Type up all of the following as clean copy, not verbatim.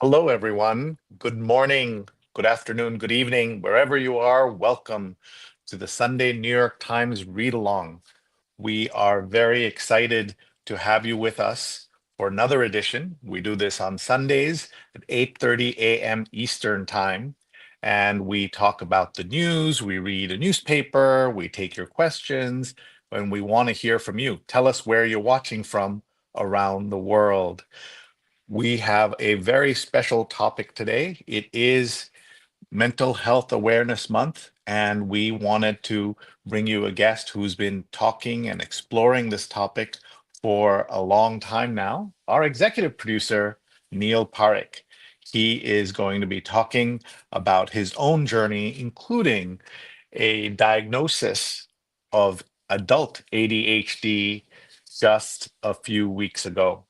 Hello, everyone. Good morning, good afternoon, good evening, wherever you are. Welcome to the Sunday New York Times Read Along. We are very excited to have you with us for another edition. We do this on Sundays at 8:30 a.m. Eastern Time, and we talk about the news. We read a newspaper, we take your questions, and we want to hear from you. Tell us where you're watching from around the world. We have a very special topic today. It is Mental Health Awareness Month, and we wanted to bring you a guest who's been talking and exploring this topic for a long time now, our executive producer, Neil Parekh. He is going to be talking about his own journey, including a diagnosis of adult ADHD just a few weeks ago.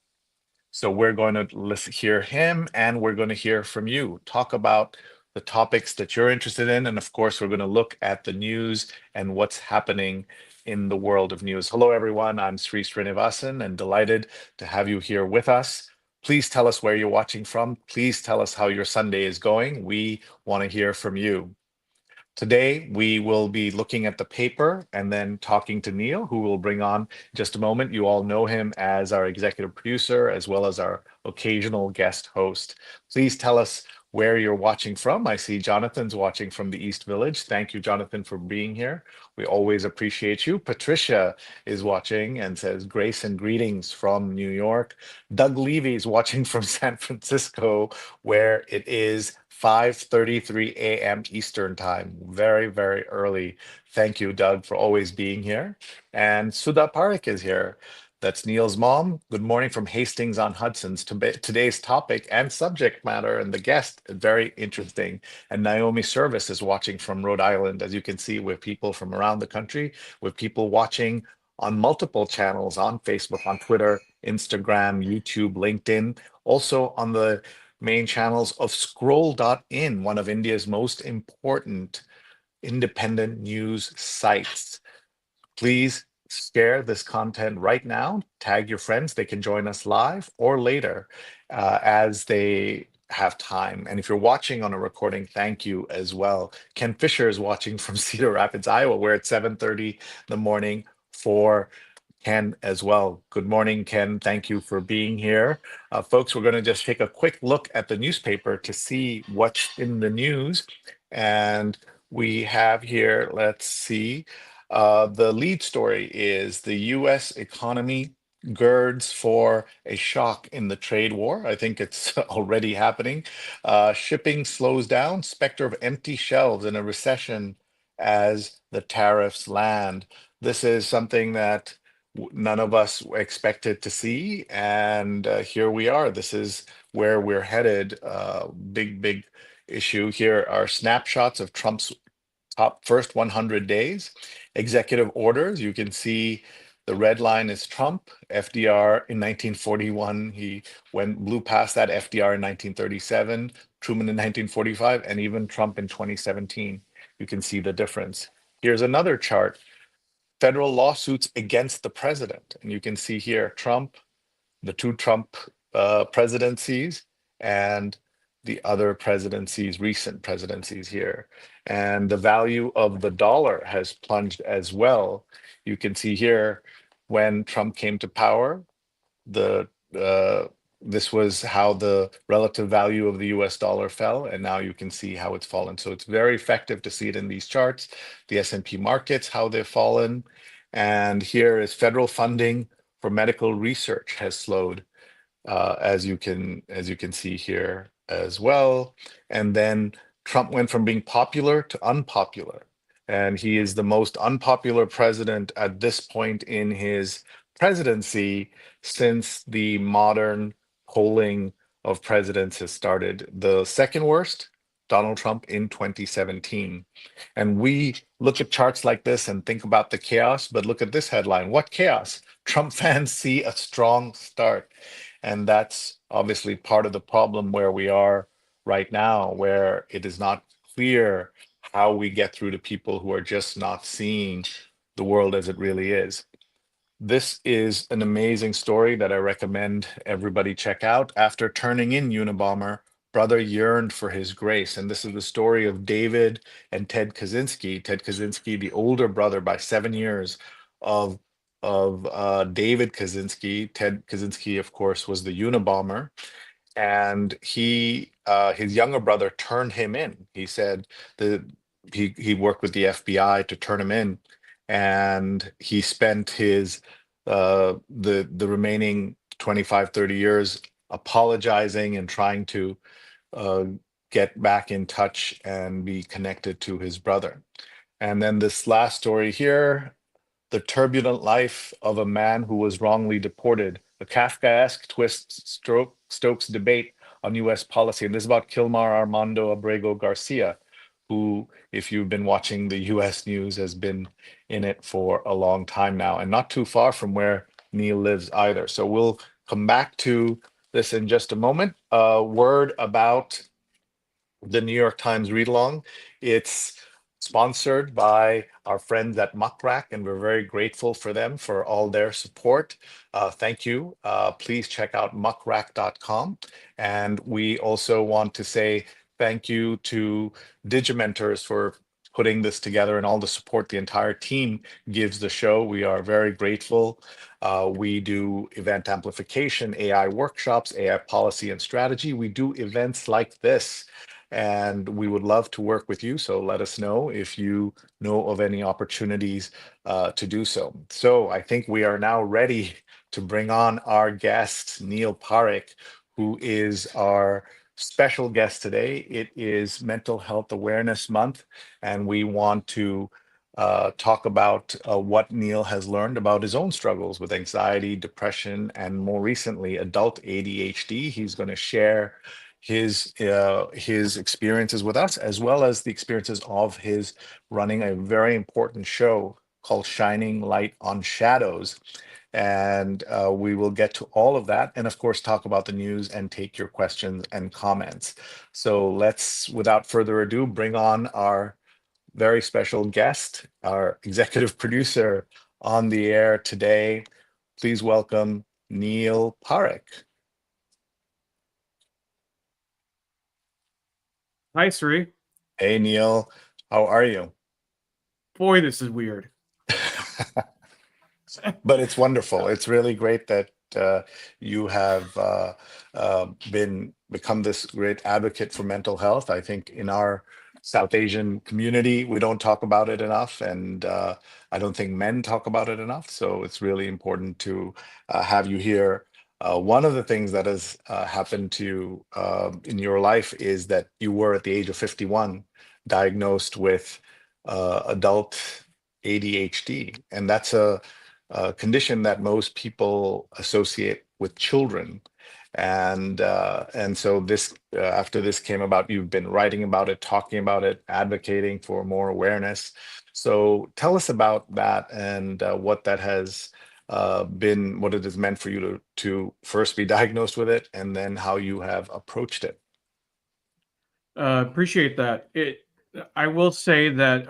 So we're going to hear him and we're going to hear from you. Talk about the topics that you're interested in. And of course, we're going to look at the news and what's happening in the world of news. Hello, everyone. I'm Sree Sreenivasan and delighted to have you here with us. Please tell us where you're watching from. Please tell us how your Sunday is going. We want to hear from you. Today, we will be looking at the paper and then talking to Neil, who we'll bring on in just a moment. You all know him as our executive producer, as well as our occasional guest host. Please tell us where you're watching from. I see Jonathan's watching from the East Village. Thank you, Jonathan, for being here. We always appreciate you. Patricia is watching and says grace and greetings from New York. Doug Levy is watching from San Francisco, where it is 5:33 a.m. Eastern Time. Very, very early. Thank you, Doug, for always being here. And Sudha Parekh is here. That's Neil's mom. Good morning from Hastings on Hudson's. Today's topic and subject matter and the guest, very interesting. And Naomi Service is watching from Rhode Island, as you can see, with people from around the country, with people watching on multiple channels on Facebook, on Twitter, Instagram, YouTube, LinkedIn, also on the main channels of Scroll.in, one of India's most important independent news sites. Please share this content right now. Tag your friends. They can join us live or later as they have time. And if you're watching on a recording, thank you as well. Ken Fisher is watching from Cedar Rapids, Iowa. We're at 7:30 in the morning for Ken as well. Good morning, Ken. Thank you for being here. Folks, we're going to just take a quick look at the newspaper to see what's in the news. And we have here, let's see, the lead story is the US economy girds for a shock in the trade war. I think it's already happening. Shipping slows down, specter of empty shelves in a recession as the tariffs land. This is something that none of us expected to see. And here we are. This is where we're headed. Big, big issue. Here are snapshots of Trump's top first 100 days. Executive orders, you can see the red line is Trump, FDR in 1941. He blew past that, FDR in 1937, Truman in 1945, and even Trump in 2017. You can see the difference. Here's another chart, federal lawsuits against the president. And you can see here, Trump, the two Trump presidencies, and the other presidencies, recent presidencies here. And the value of the dollar has plunged as well. You can see here, when Trump came to power, the this was how the relative value of the US dollar fell, and now you can see how it's fallen. So it's very effective to see it in these charts, the S&P markets, how they've fallen. And here is federal funding for medical research has slowed, as you can see here as well. And then Trump went from being popular to unpopular, and he is the most unpopular president at this point in his presidency since the modern polling of presidents has started. The second worst, Donald Trump in 2017. And we look at charts like this and think about the chaos, but look at this headline. What chaos? Trump fans see a strong start. And that's obviously part of the problem where we are right now, where it is not clear how we get through to people who are just not seeing the world as it really is. This is an amazing story that I recommend everybody check out. After turning in Unabomber, brother yearned for his grace. And this is the story of David and Ted Kaczynski. Ted Kaczynski, the older brother by 7 years of David Kaczynski. Ted Kaczynski, of course, was the Unabomber, and his younger brother turned him in. He said the he worked with the FBI to turn him in, and he spent his the remaining 25, 30 years apologizing and trying to uh, get back in touch and be connected to his brother. And then this last story here, the turbulent life of a man who was wrongly deported. A Kafkaesque twist stokes debate on US policy. And this is about Kilmar Armando Abrego Garcia, who, if you've been watching the US news, has been in it for a long time now, and not too far from where Neil lives either. So we'll come back to this in just a moment. A word about the New York Times read along. It's sponsored by our friends at Muckrack, and we're very grateful for them for all their support. Thank you. Please check out muckrack.com. And we also want to say thank you to Digimentors for putting this together and all the support the entire team gives the show. We are very grateful. We do event amplification, AI workshops, AI policy and strategy. We do events like this, and we would love to work with you. So let us know if you know of any opportunities to do so. So I think we are now ready to bring on our guest, Neil Parekh, who is our special guest today. It is Mental Health Awareness Month, and we want to talk about what Neil has learned about his own struggles with anxiety, depression, and more recently, adult ADHD. He's going to share his experiences with us, as well as the experiences of his running a very important show called Shining Light on Shadows. And we will get to all of that, and of course talk about the news and take your questions and comments. So let's, without further ado, bring on our very special guest, our executive producer on the air today. Please welcome Neil Parekh. Hi, Sree. Hey, Neil, how are you? Boy, this is weird. But it's wonderful. It's really great that you have become this great advocate for mental health. I think in our South Asian community, we don't talk about it enough, and I don't think men talk about it enough. So it's really important to have you here. One of the things that has happened to you in your life is that you were at the age of 51 diagnosed with adult ADHD, and that's a condition that most people associate with children. And so this after this came about, you've been writing about it, talking about it, advocating for more awareness. So tell us about that, and what that has been, what it has meant for you to first be diagnosed with it, and then how you have approached it. Appreciate that. I will say that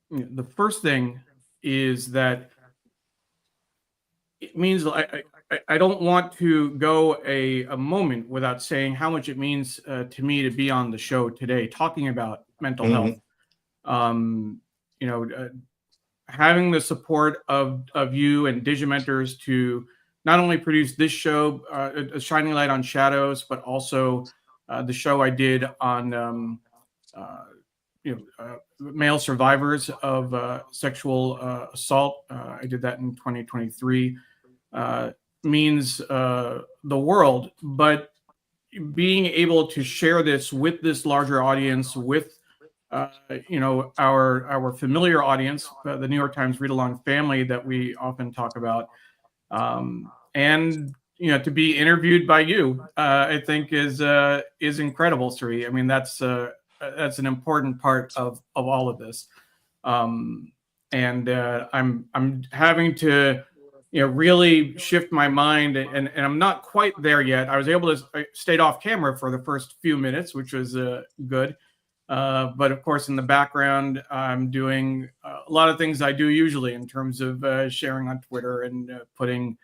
the first thing is that it means I don't want to go a moment without saying how much it means to me to be on the show today, talking about mental Mhm. health. Um, you know, having the support of you and Digimentors to not only produce this show, a Shining Light on Shadows, but also the show I did on uh, male survivors of sexual assault. I did that in 2023. Means the world, but being able to share this with this larger audience, with our familiar audience, the New York Times read along family that we often talk about, and to be interviewed by you, I think is incredible, Sree. I mean, that's an important part of all of this, and I'm having to really shift my mind, and I'm not quite there yet. I was able to stayed off camera for the first few minutes, which was good. But of course, in the background, I'm doing a lot of things I do usually in terms of sharing on Twitter and putting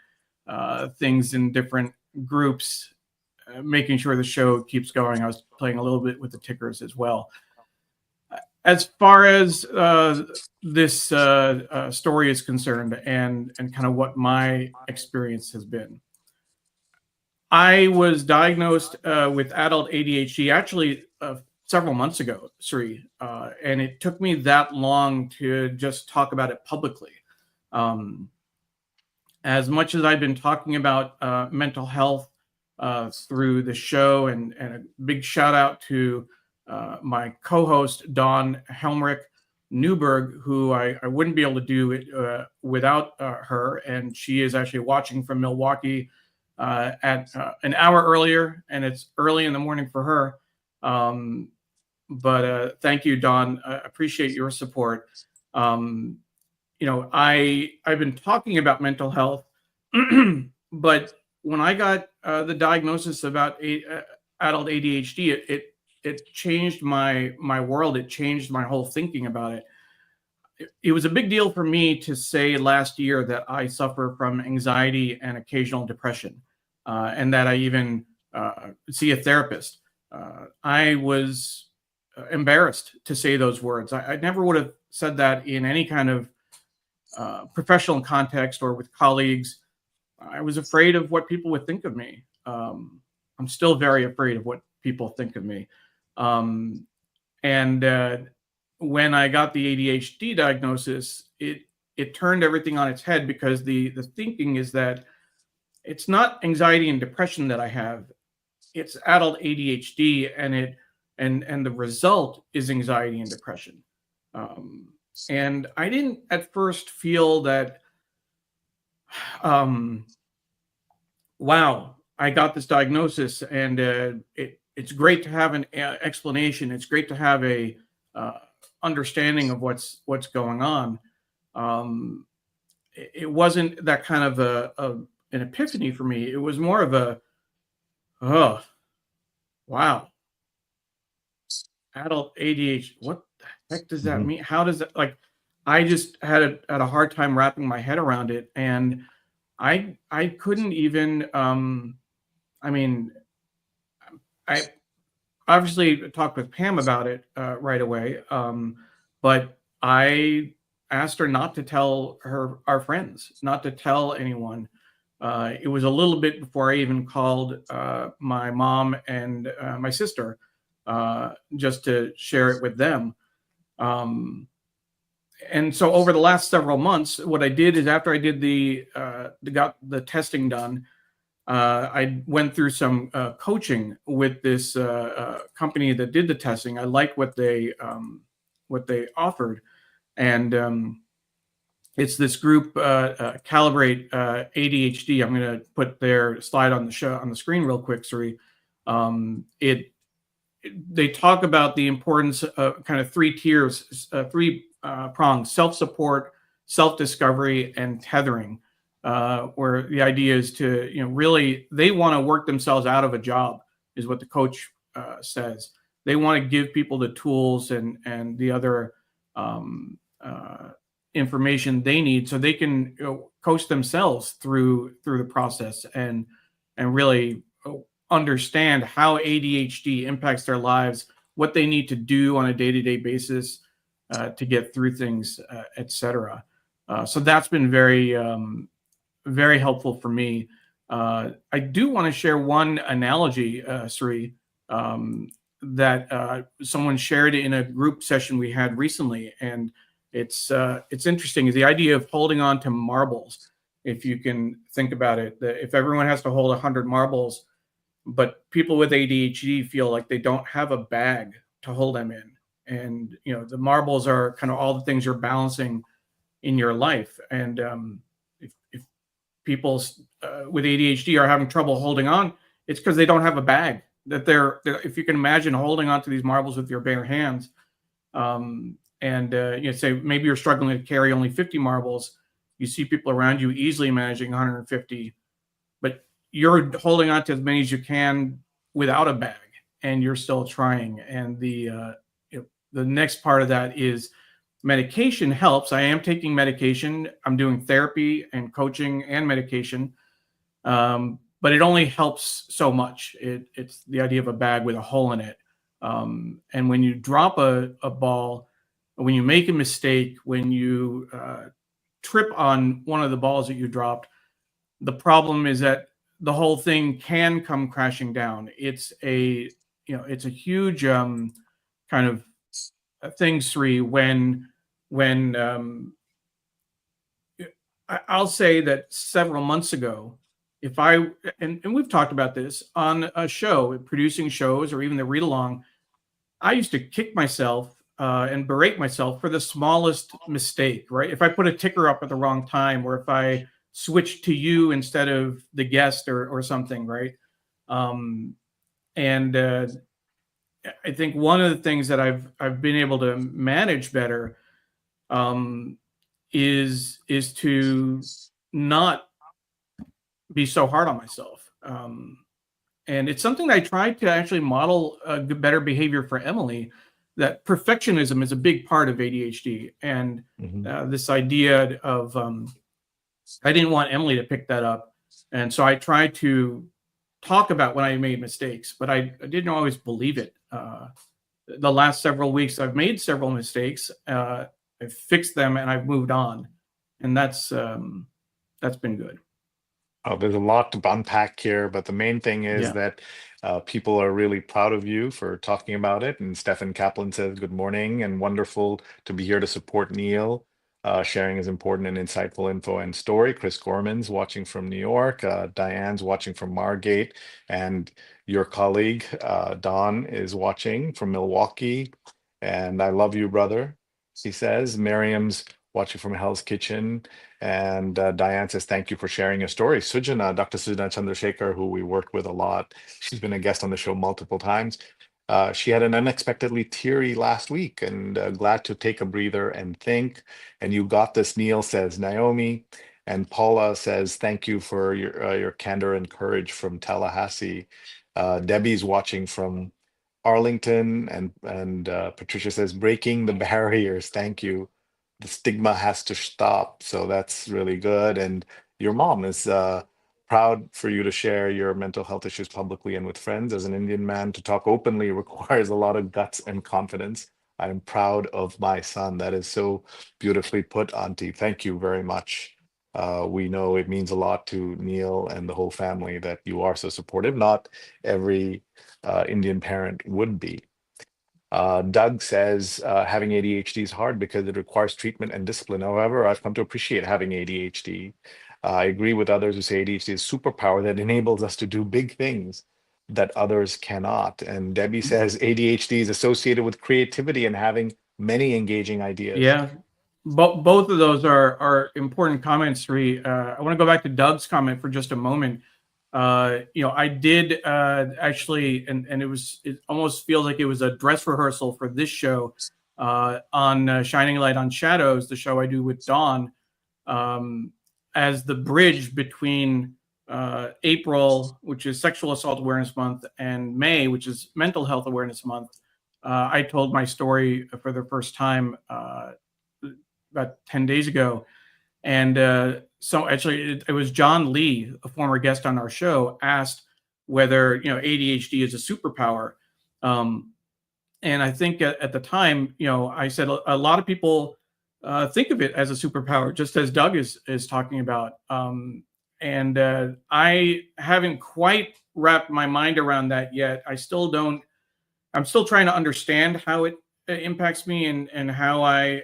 things in different groups. making sure the show keeps going. I was playing a little bit with the tickers as well. As far as this story is concerned, and kind of what my experience has been, I was diagnosed with adult ADHD actually several months ago, Sree, and it took me that long to just talk about it publicly. Um, as much as I've been talking about mental health through the show, and a big shout out to my co-host Dawn Helmrich Newberg, who I wouldn't be able to do it without her, and she is actually watching from Milwaukee at an hour earlier, and it's early in the morning for her. But thank you, Dawn. I appreciate your support. Um, I've been talking about mental health, but when I got the diagnosis about adult ADHD, it changed my world. It changed my whole thinking about it. It was a big deal for me to say last year that I suffer from anxiety and occasional depression, and that I even see a therapist. I was embarrassed to say those words. I never would have said that in any kind of professional context or with colleagues. I was afraid of what people would think of me. I'm still very afraid of what people think of me. And when I got the ADHD diagnosis, it turned everything on its head, because the thinking is that it's not anxiety and depression that I have, it's adult ADHD, and the result is anxiety and depression. And I didn't at first feel that, wow, I got this diagnosis, and it's great to have an explanation. It's great to have a understanding of what's going on. It wasn't that kind of an epiphany for me. It was more of a, oh, wow, adult ADHD. What the heck does that mean? How does that, like? I just had a hard time wrapping my head around it, and I couldn't even. I mean, I obviously talked with Pam about it right away, but I asked her not to tell our friends, not to tell anyone. It was a little bit before I even called my mom and my sister, just to share it with them. And so over the last several months, what I did is, after I did got the testing done, I went through some coaching with this company that did the testing. I liked what they offered, and it's this group, Calibrate ADHD. I'm going to put their slide on the screen real quick, Sree. They talk about the importance of kind of three tiers, three prongs: self-support, self-discovery, and tethering. Where the idea is to, really, they want to work themselves out of a job, is what the coach says. They want to give people the tools and the other information they need, so they can coach themselves through the process, and really understand how ADHD impacts their lives, what they need to do on a day-to-day basis to get through things, etc. So that's been very very helpful for me. I do want to share one analogy, Sree, that someone shared in a group session we had recently, and it's interesting. Is the idea of holding on to marbles. If you can think about it, that if everyone has to hold 100 marbles, but people with ADHD feel like they don't have a bag to hold them in, and the marbles are kind of all the things you're balancing in your life, and if people with ADHD are having trouble holding on, it's because they don't have a bag. That they're if you can imagine holding on to these marbles with your bare hands, and say maybe you're struggling to carry only 50 marbles, you see people around you easily managing 150, but you're holding on to as many as you can without a bag, and you're still trying. And the next part of that is medication helps. I am taking medication. I'm doing therapy and coaching and medication. but it only helps so much. It's the idea of a bag with a hole in it. And when you drop a ball, when you make a mistake, when you trip on one of the balls that you dropped, the problem is that the whole thing can come crashing down. It's a huge kind of thing, Sri, when I'll say that several months ago, if I and we've talked about this on a show, producing shows or even the read along, I used to kick myself and berate myself for the smallest mistake, right? If I put a ticker up at the wrong time, or if I switched to you instead of the guest, or something, right? Um, and I think one of the things that I've been able to manage better um, is to not be so hard on myself. And it's something that I tried to actually model better behavior for Emily. That perfectionism is a big part of ADHD, and Mhm. this idea of I didn't want Emily to pick that up, and so I tried to talk about when I made mistakes, but I didn't always believe it. The last several weeks, I've made several mistakes. I've fixed them and I've moved on, and that's been good. Oh, there's a lot to unpack here, but the main thing is Yeah. that people are really proud of you for talking about it. And Stefan Kaplan says, "Good morning and wonderful to be here to support Neil. Sharing is important and insightful info and story." Chris Gorman's watching from New York. Diane's watching from Margate. And your colleague, Don, is watching from Milwaukee. And I love you, brother, he says. Miriam's watching from Hell's Kitchen. And Diane says, "Thank you for sharing your story." Sujana, Dr. Sujana Chandrasekhar, who we worked with a lot, she's been a guest on the show multiple times. She had an unexpectedly teary last week, and glad to take a breather and think. And you got this, Neil, says Naomi. And Paula says, "Thank you for your candor and courage," from Tallahassee. Debbie's watching from Arlington, and Patricia says, "Breaking the barriers. Thank you. The stigma has to stop." So that's really good. And your mom is proud for you to share your mental health issues publicly and with friends. As an Indian man, to talk openly requires a lot of guts and confidence. I'm proud of my son. That is so beautifully put, Auntie. Thank you very much. We know it means a lot to Neil and the whole family that you are so supportive. Not every Indian parent would be. Doug says having ADHD is hard because it requires treatment and discipline. However, I've come to appreciate having ADHD. I agree with others who say ADHD is a superpower that enables us to do big things that others cannot. And Debbie says ADHD is associated with creativity and having many engaging ideas. Yeah, both of those are important comments, Sri. I want to go back to Doug's comment for just a moment. I did actually, and it almost feels like it was a dress rehearsal for this show on Shining Light on Shadows, the show I do with Dawn, um, as the bridge between April, which is Sexual Assault Awareness Month, and May, which is Mental Health Awareness Month. I told my story for the first time about 10 days ago. And so actually, it was John Lee, a former guest on our show, asked whether ADHD is a superpower. Um, and I think at the time, I said a lot of people think of it as a superpower, just as Doug is talking about. And I haven't quite wrapped my mind around that yet. I'm still trying to understand how it impacts me, and how I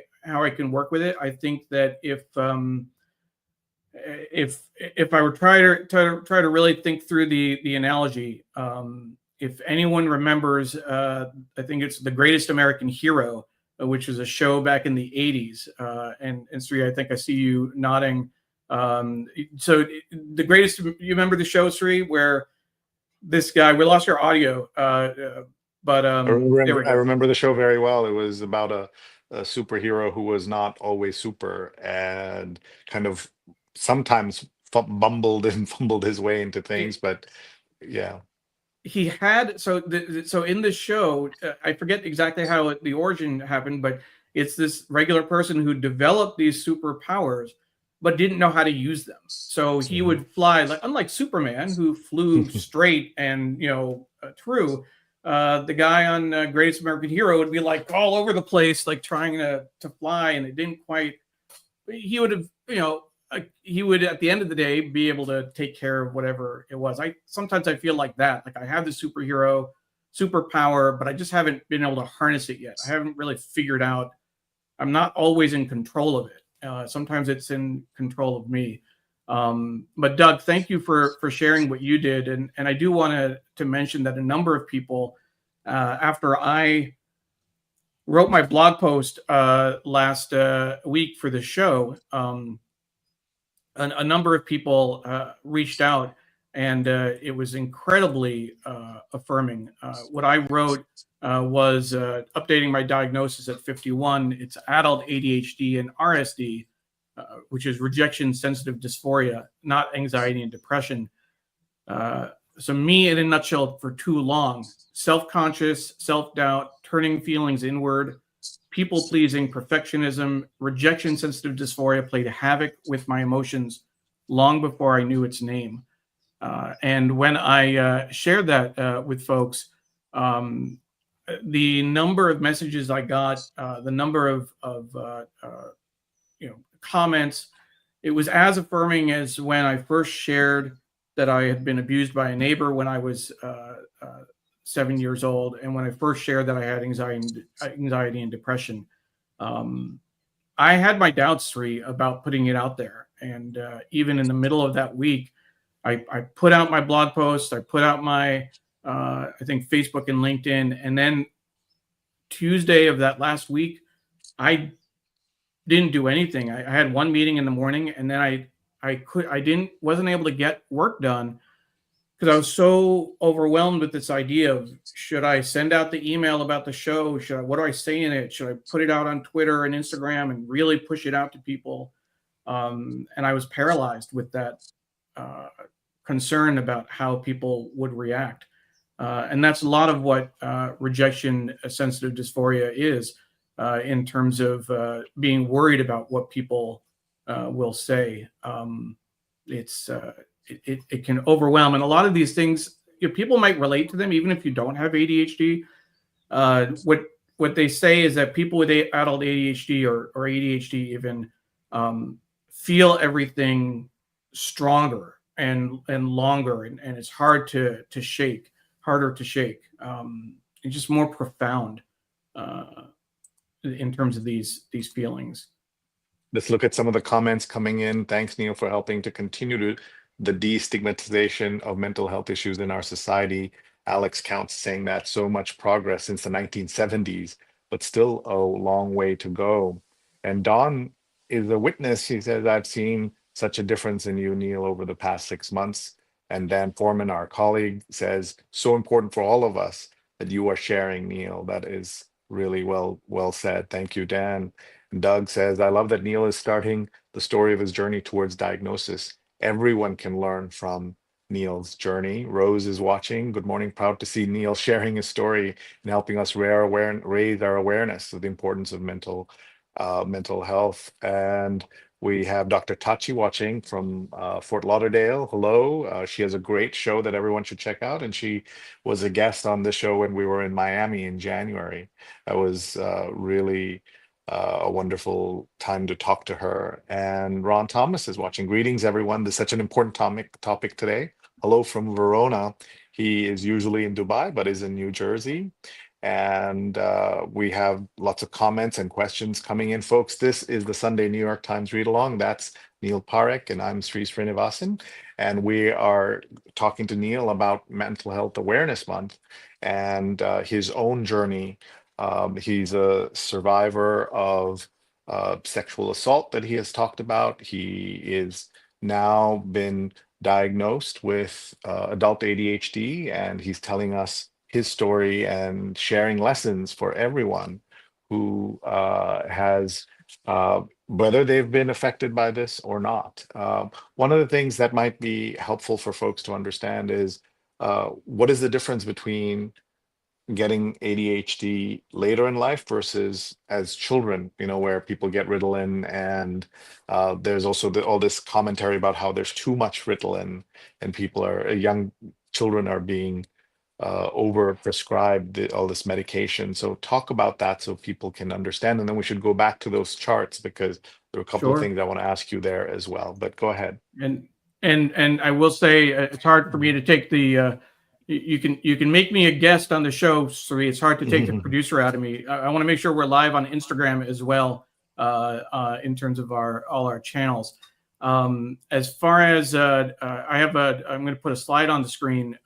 can work with it. I think that if I were try to really think through the analogy, if anyone remembers, I think it's The Greatest American Hero, which was a show back in the '80s. And Sri, I think I see you nodding. So the greatest, you remember the show, Sri, where this guy, we lost our audio, but there we I go. remember the show very well. It was about a superhero who was not always super and kind of sometimes bumbled and fumbled his way into things. But yeah. He had so in the show, I forget exactly how the origin happened, but it's this regular person who developed these superpowers, but didn't know how to use them. So he Mhm. would fly, like unlike Superman, who flew straight and true. The guy on Greatest American Hero would be like all over the place, like trying to fly, and it didn't quite. He would have, he would at the end of the day be able to take care of whatever it was. I sometimes I feel like that, like I have the superhero superpower, but I just haven't been able to harness it yet. I haven't really figured out. I'm not always in control of it. Sometimes it's in control of me. But Doug, thank you for sharing what you did, and I do want to mention that a number of people, after I wrote my blog post last week for the show, a number of people reached out, and it was incredibly affirming. What I wrote was updating my diagnosis at 51. It's adult ADHD and RSD, which is rejection sensitive dysphoria, not anxiety and depression. Uh, so, me in a nutshell for too long: self conscious, self doubt, turning feelings inward, people pleasing, perfectionism, rejection sensitive dysphoria played havoc with my emotions long before I knew its name. And when I shared that with folks, um, the number of messages I got, the number of comments, it was as affirming as when I first shared that I had been abused by a neighbor when I was 7 years old, and when I first shared that I had anxiety and depression. Um, I had my doubts, Sri, about putting it out there, and even in the middle of that week, I put out my blog post, I put out my I think Facebook and LinkedIn, and then Tuesday of that last week, I didn't do anything. I had one meeting in the morning, and then I didn't wasn't able to get work done because I was so overwhelmed with this idea of, should I send out the email about the show? What do I say in it? Should I put it out on Twitter and Instagram and really push it out to people? And I was paralyzed with that uh, concern about how people would react. And that's a lot of what rejection sensitive dysphoria is, in terms of being worried about what people will say. It's it can overwhelm, and a lot of these things, people might relate to them even if you don't have ADHD. What they say is that people with adult ADHD, or ADHD even, um, feel everything stronger and longer, and it's harder to shake. It's just more profound uh, in terms of these feelings. Let's look at some of the comments coming in. Thanks, Neil, for helping to continue to the destigmatization of mental health issues in our society. Alex Counts saying that so much progress since the 1970s, but still a long way to go. And Dawn is a witness. She says, I've seen such a difference in you, Neil, over the past 6 months. And Dan Foreman, our colleague, says, so important for all of us that you are sharing, Neil. That is really well said. Thank you, Dan. Doug says, I love that Neil is starting the story of his journey towards diagnosis. Everyone can learn from Neil's journey. Rose is watching. Good morning. Proud to see Neil sharing his story and helping us raise our awareness of the importance of mental health. And we have Dr. Tachi watching from Fort Lauderdale. Hello. She has a great show that everyone should check out. And she was a guest on the show when we were in Miami in January. That was really a wonderful time to talk to her. And Ron Thomas is watching. Greetings, everyone. This is such an important topic today. Hello from Verona. He is usually in Dubai, but is in New Jersey. And we have lots of comments and questions coming in, folks. This is the Sunday New York Times Read Along. That's Neil Parekh, and I'm Sree Sreenivasan. And we are talking to Neil about Mental Health Awareness Month and his own journey. He's a survivor of sexual assault that he has talked about. He is now been diagnosed with adult ADHD, and he's telling us his story and sharing lessons for everyone who has, whether they've been affected by this or not. One of the things that might be helpful for folks to understand is what is the difference between getting ADHD later in life versus as children, where people get Ritalin, and there's also all this commentary about how there's too much Ritalin, and young children are being over prescribed all this medication. So talk about that so people can understand, and then we should go back to those charts because there are a couple of Sure. things I want to ask you there as well. But go ahead. And and I will say it's hard for me to take the you can make me a guest on the show, Sree. It's hard to take the producer out of me. I want to make sure we're live on Instagram as well, in terms of all our channels. As far as I'm going to put a slide on the screen.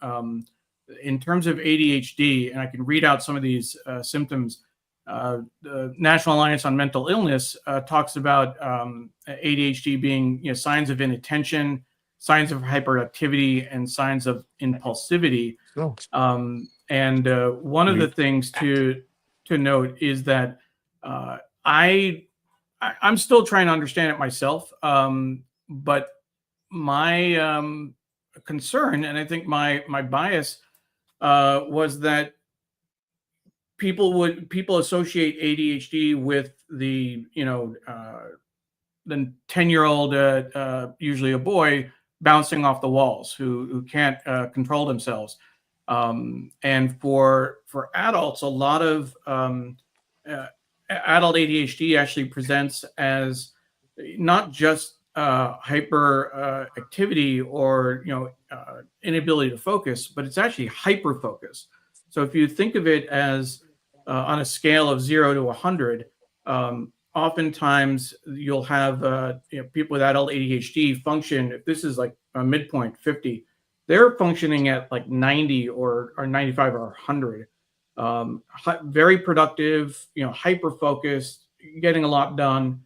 In terms of ADHD, and I can read out some of these symptoms. The National Alliance on Mental Illness talks about ADHD being signs of inattention, signs of hyperactivity, and signs of impulsivity. Oh, And one of the things to note is that I'm still trying to understand it myself, but my concern, and I think my bias, was that people associate ADHD with the 10-year-old, usually a boy, bouncing off the walls who can't control themselves. And for adults, a lot of adult ADHD actually presents as not just hyper activity or inability to focus, but it's actually hyper focus. So if you think of it as on a scale of 0 to 100, oftentimes you'll have people with adult ADHD function. If this is like a midpoint 50, they're functioning at like 90 or 95 or 100. Very productive, hyper focused, getting a lot done.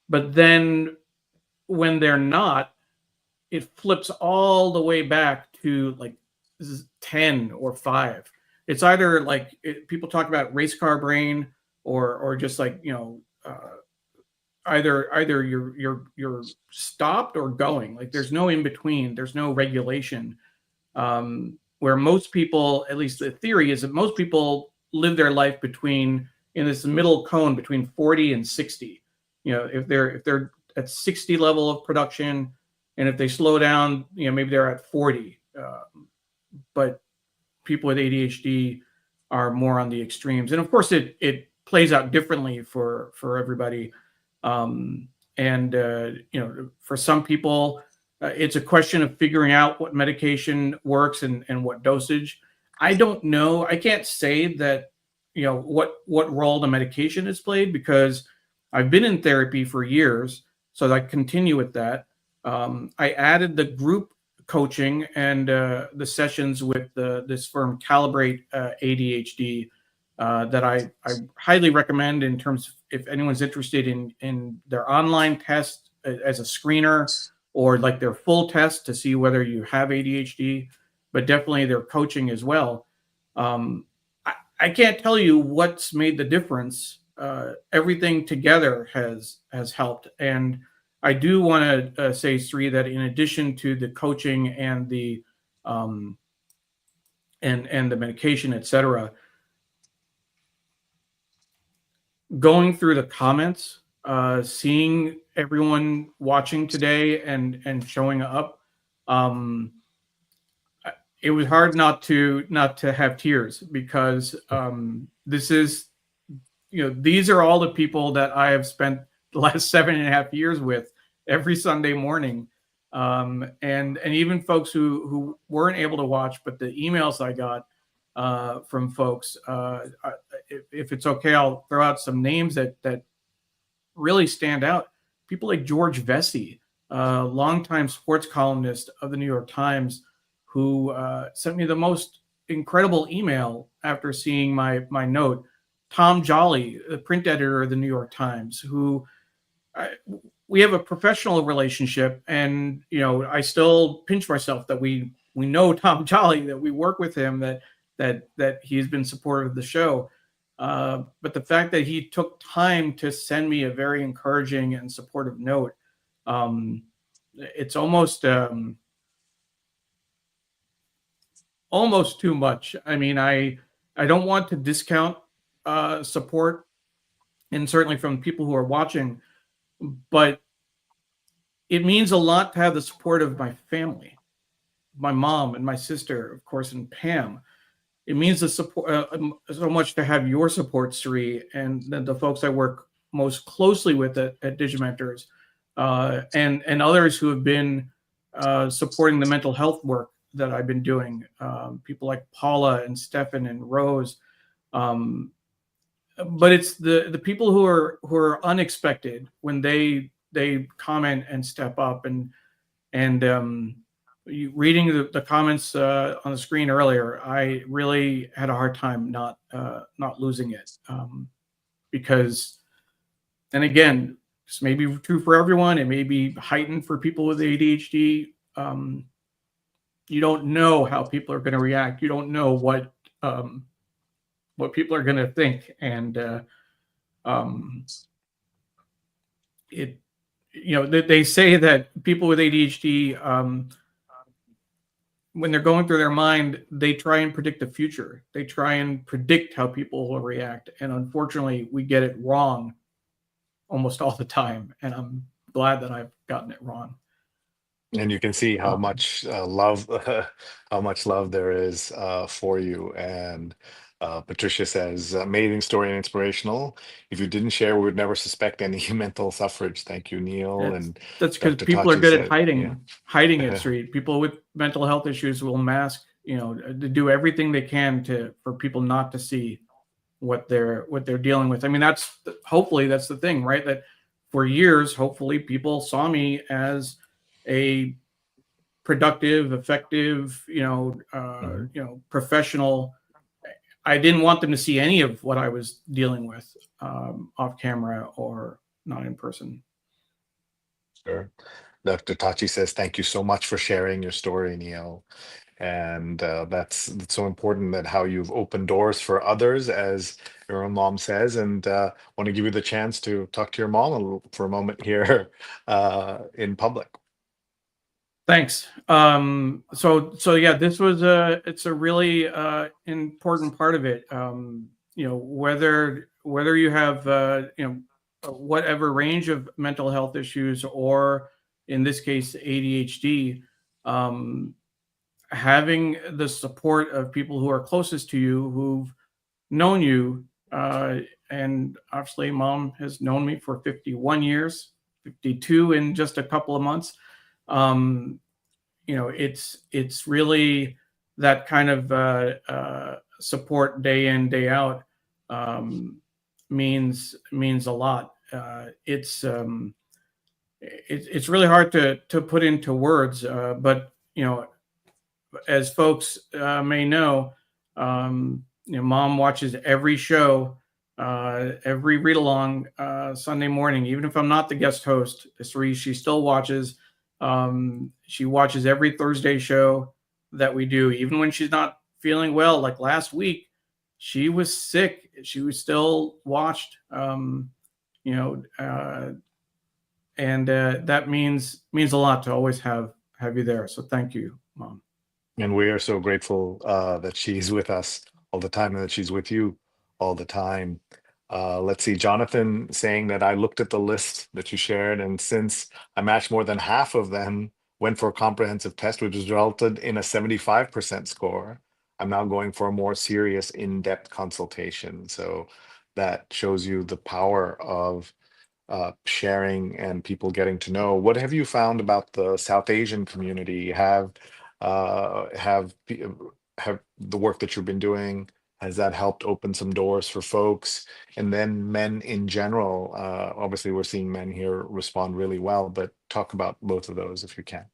But then when they're not, it flips all the way back to like 10 or 5. It's either like people talk about race car brain, or just like either you're stopped or going. Like there's no in between. There's no regulation. Where most people, at least the theory is that most people live their life in this middle cone between 40 and 60. If they're at 60 level of production, and if they slow down, maybe they're at 40. But people with ADHD are more on the extremes, and of course, it plays out differently for everybody. And for some people, it's a question of figuring out what medication works and what dosage. I don't know. I can't say that what role the medication has played, because I've been in therapy for years, so I continue with that. I added the group coaching and the sessions with this firm Calibrate ADHD, that I highly recommend in terms of if anyone's interested in their online test as a screener, or like their full test to see whether you have ADHD, but definitely their coaching as well. I can't tell you what's made the difference. Everything together has helped, and I do want to say, Sree, that in addition to the coaching and the and the medication, etc., going through the comments, seeing everyone watching today and showing up, it was hard not to have tears, because this is these are all the people that I have spent the last 7.5 years with every Sunday morning, and even folks who weren't able to watch, but the emails I got from folks. If it's okay, I'll throw out some names that really stand out. People like George Vesey, longtime sports columnist of the New York Times, who sent me the most incredible email after seeing my note. Tom Jolly, the print editor of the New York Times, who we have a professional relationship, and I still pinch myself that we know Tom Jolly, that we work with him, that he's been supportive of the show. But the fact that he took time to send me a very encouraging and supportive note, it's almost too much. I mean, I I don't want to discount support, and certainly from people who are watching, but it means a lot to have the support of my family, my mom and my sister, of course, and Pam. It means the support so much to have your support, Sree, and the folks I work most closely with at Digimentors, and others who have been supporting the mental health work that I've been doing. People like Paula and Stefan and Rose. Um, but it's the people who are unexpected when they comment and step up, and reading the comments on the screen earlier, I really had a hard time not losing it, because, and again, this may be true for everyone. It may be heightened for people with ADHD. You don't know how people are going to react. You don't know what people are going to think, and um, it they say that people with ADHD, when they're going through their mind, they try and predict the future. They try and predict how people will react, and unfortunately, we get it wrong almost all the time. And I'm glad that I've gotten it wrong. And you can see how Um, much love, how much love there is for you. And Patricia says, amazing story and inspirational. If you didn't share, we would never suspect any mental suffrage. Thank you, Neil. it's And that's because Dr. people are Tachi good at said, yeah. hiding it. Street people with mental health issues will mask, to do everything they can to for people not to see what they're dealing with. I mean, hopefully that's the thing, right? That for years, hopefully, people saw me as a productive, effective, Mhm. professional. I didn't want them to see any of what I was dealing with, off camera or not in person. Sure. Dr. Tachi says, thank you so much for sharing your story, Neil. And that's so important, that how you've opened doors for others, as your own mom says. And want to give you the chance to talk to your mom for a moment here in public. Thanks. So yeah, this was it's a really important part of it. Whether you have whatever range of mental health issues, or in this case ADHD, um, having the support of people who are closest to you, who've known you, uh, and obviously mom has known me for 51 years, 52 in just a couple of months. Um, it's really that kind of support day in day out, um, means a lot. It's really hard to put into words, but as folks may know, mom watches every show, every read along Sunday morning. Even if I'm not the guest host, she still watches. She watches every Thursday show that we do, even when she's not feeling well. Like last week, she was sick. She was still watched. You know, and that means a lot to always have you there. So thank you, mom. And we are so grateful that she's with us all the time and that she's with you all the time. Let's see, Jonathan saying that I looked at the list that you shared, and since I matched more than half of them, went for a comprehensive test, which resulted in a 75% score. I'm now going for a more serious, in-depth consultation. So that shows you the power of sharing and people getting to know. What have you found about the South Asian community? Have the work that you've been doing, has that helped open some doors for folks? And then men in general, obviously we're seeing men here respond really well, but talk about both of those if you can.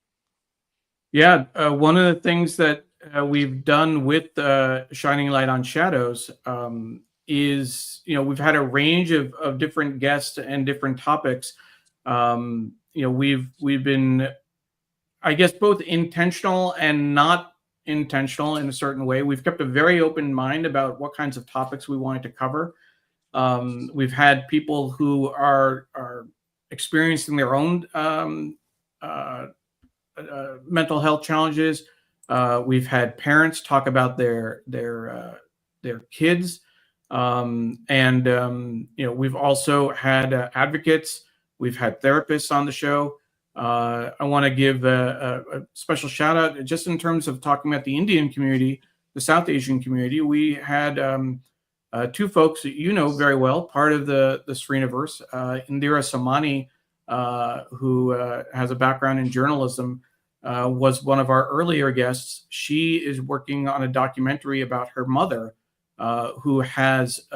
Yeah, one of the things that we've done with Shining Light on Shadows, is, we've had a range of different guests and different topics. We've been, I guess, both intentional and not intentional in a certain way. We've kept a very open mind about what kinds of topics we wanted to cover. We've had people who are experiencing their own uh, mental health challenges. We've had parents talk about their their kids. We've also had advocates. We've had therapists on the show. I want to give a special shout out just in terms of talking about the Indian community, the South Asian community. We had two folks that you know very well, part of the Sreenaverse, Indira Samani, who has a background in journalism, was one of our earlier guests. She is working on a documentary about her mother, who has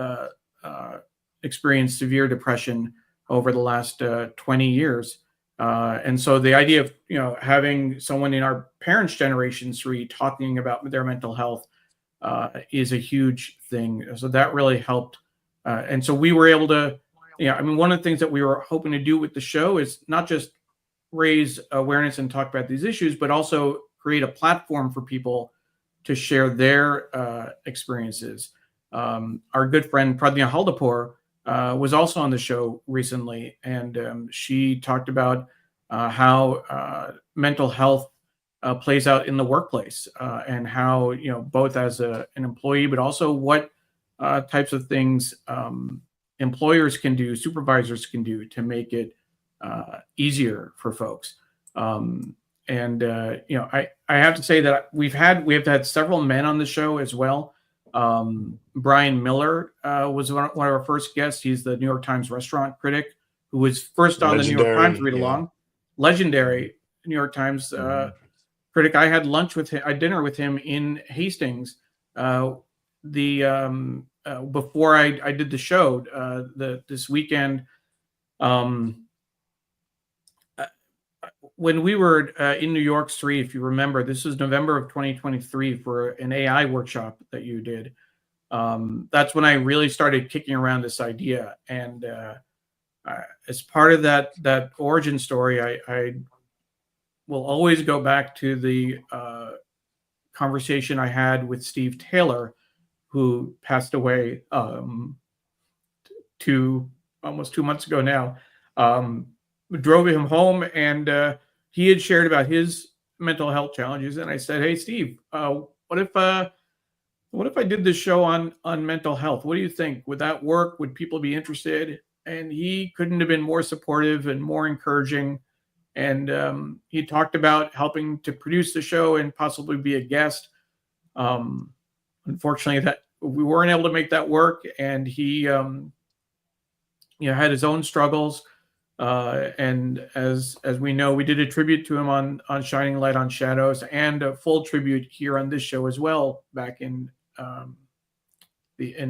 experienced severe depression over the last 20 years. And so the idea of having someone in our parents' generation, Sree, talking about their mental health is a huge thing. So that really helped. And so we were able to, one of the things that we were hoping to do with the show is not just raise awareness and talk about these issues, but also create a platform for people to share their experiences. Our good friend Pradnya Haldapur was also on the show recently, and she talked about how mental health plays out in the workplace, and how both as an employee, but also what types of things employers can do, supervisors can do to make it easier for folks. I have to say that we have had several men on the show as well. Brian Miller was one of our first guests. He's the New York Times restaurant critic who was first on the New York Times read along. Legendary New York Times critic. I had dinner with him in Hastings before I did the show this weekend. When we were in New York, Sree, if you remember, this was November of 2023 for an AI workshop that you did. That's when I really started kicking around this idea. And as part of that origin story, I will always go back to the conversation I had with Steve Taylor, who passed away almost 2 months ago now. Drove him home, and he had shared about his mental health challenges. And I said, "Hey, Steve, what if I did this show on mental health? What do you think? Would that work? Would people be interested?" And he couldn't have been more supportive and more encouraging. And he talked about helping to produce the show and possibly be a guest. Unfortunately, that we weren't able to make that work, and he had his own struggles. And as we know, we did a tribute to him on Shining Light on Shadows, and a full tribute here on this show as well back in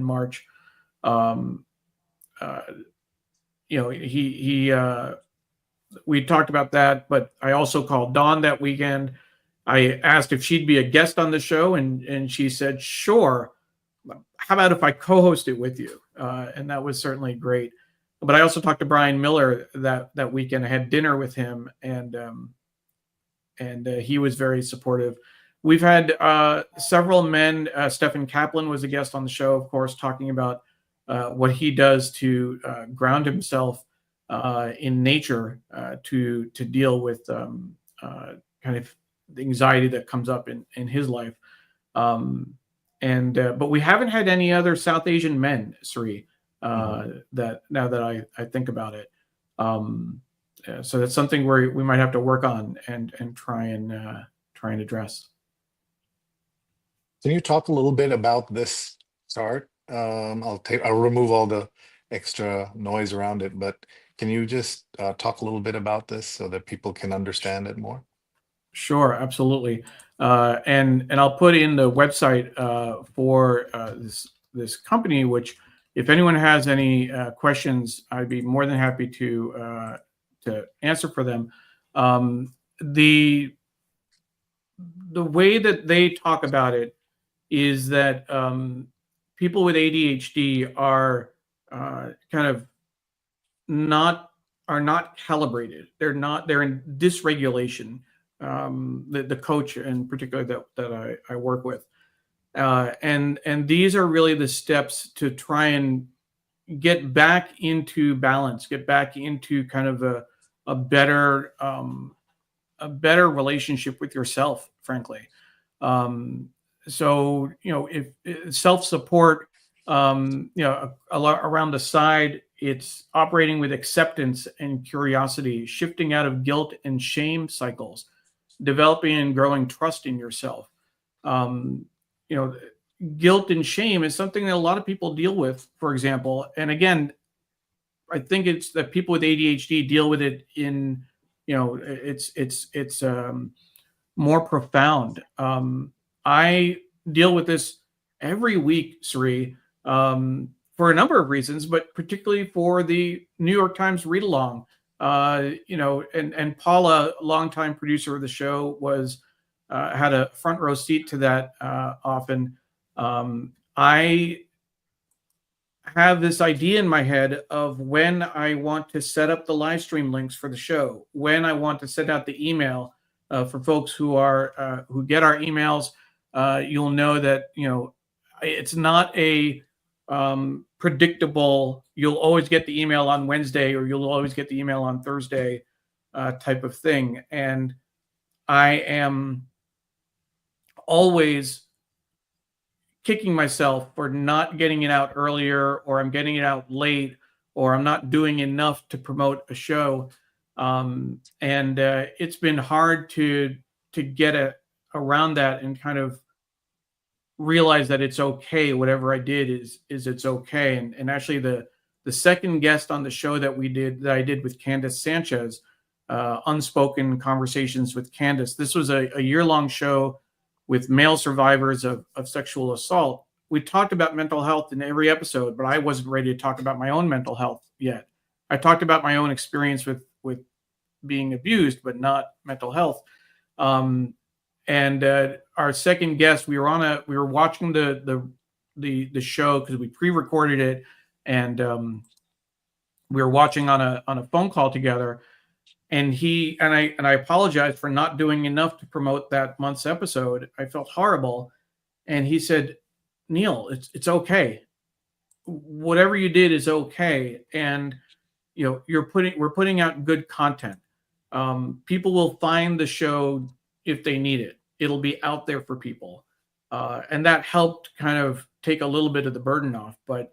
March. We talked about that, but I also called Dawn that weekend. I asked if she'd be a guest on the show, and she said, "Sure. How about if I co-host it with you?" And that was certainly great. But I also talked to Brian Miller that weekend. I had dinner with him, and he was very supportive. We've had several men. Stephen Kaplan was a guest on the show, of course, talking about what he does to ground himself in nature to deal with kind of the anxiety that comes up in his life. But we haven't had any other South Asian men, Sree. That now that I think about it, so that's something where we might have to work on and try and address. Can you talk a little bit about this chart? I'll remove all the extra noise around it, but can you just talk a little bit about this so that people can understand it more? Sure, absolutely. And I'll put in the website for this company, which, if anyone has any questions, I'd be more than happy to answer for them. The way that they talk about it is that people with ADHD are not calibrated. They're in dysregulation. The coach in particular that I work with. And these are really the steps to try and get back into balance, get back into kind of a better relationship with yourself, frankly. So, if self-support, a lot around the side, it's operating with acceptance and curiosity, shifting out of guilt and shame cycles, developing and growing trust in yourself. Um, you know, Guilt and shame is something that a lot of people deal with, for example. And again, I think it's that people with ADHD deal with it in, it's more profound. I deal with this every week, Sree, for a number of reasons, but particularly for the New York Times read along. And Paula, longtime producer of the show, was had a front row seat to that often. I have this idea in my head of when I want to set up the live stream links for the show, when I want to send out the email for folks who get our emails. You'll know that it's not a predictable. You'll always get the email on Wednesday, or you'll always get the email on Thursday type of thing, and I am always kicking myself for not getting it out earlier, or I'm getting it out late, or I'm not doing enough to promote a show. And it's been hard to get around that and kind of realize that it's okay. Whatever I did is it's okay. And actually, the second guest on the show that I did with Candace Sanchez, Unspoken Conversations with Candace. This was a year-long show with male survivors of sexual assault. We talked about mental health in every episode, but I wasn't ready to talk about my own mental health yet. I talked about my own experience with being abused, but not mental health. And our second guest, we were watching the show because we pre-recorded it, and we were watching on a phone call together. And I apologized for not doing enough to promote that month's episode. I felt horrible. And he said, Neil, it's okay. Whatever you did is okay. And we're putting out good content. People will find the show if they need it. It'll be out there for people. And that helped kind of take a little bit of the burden off. But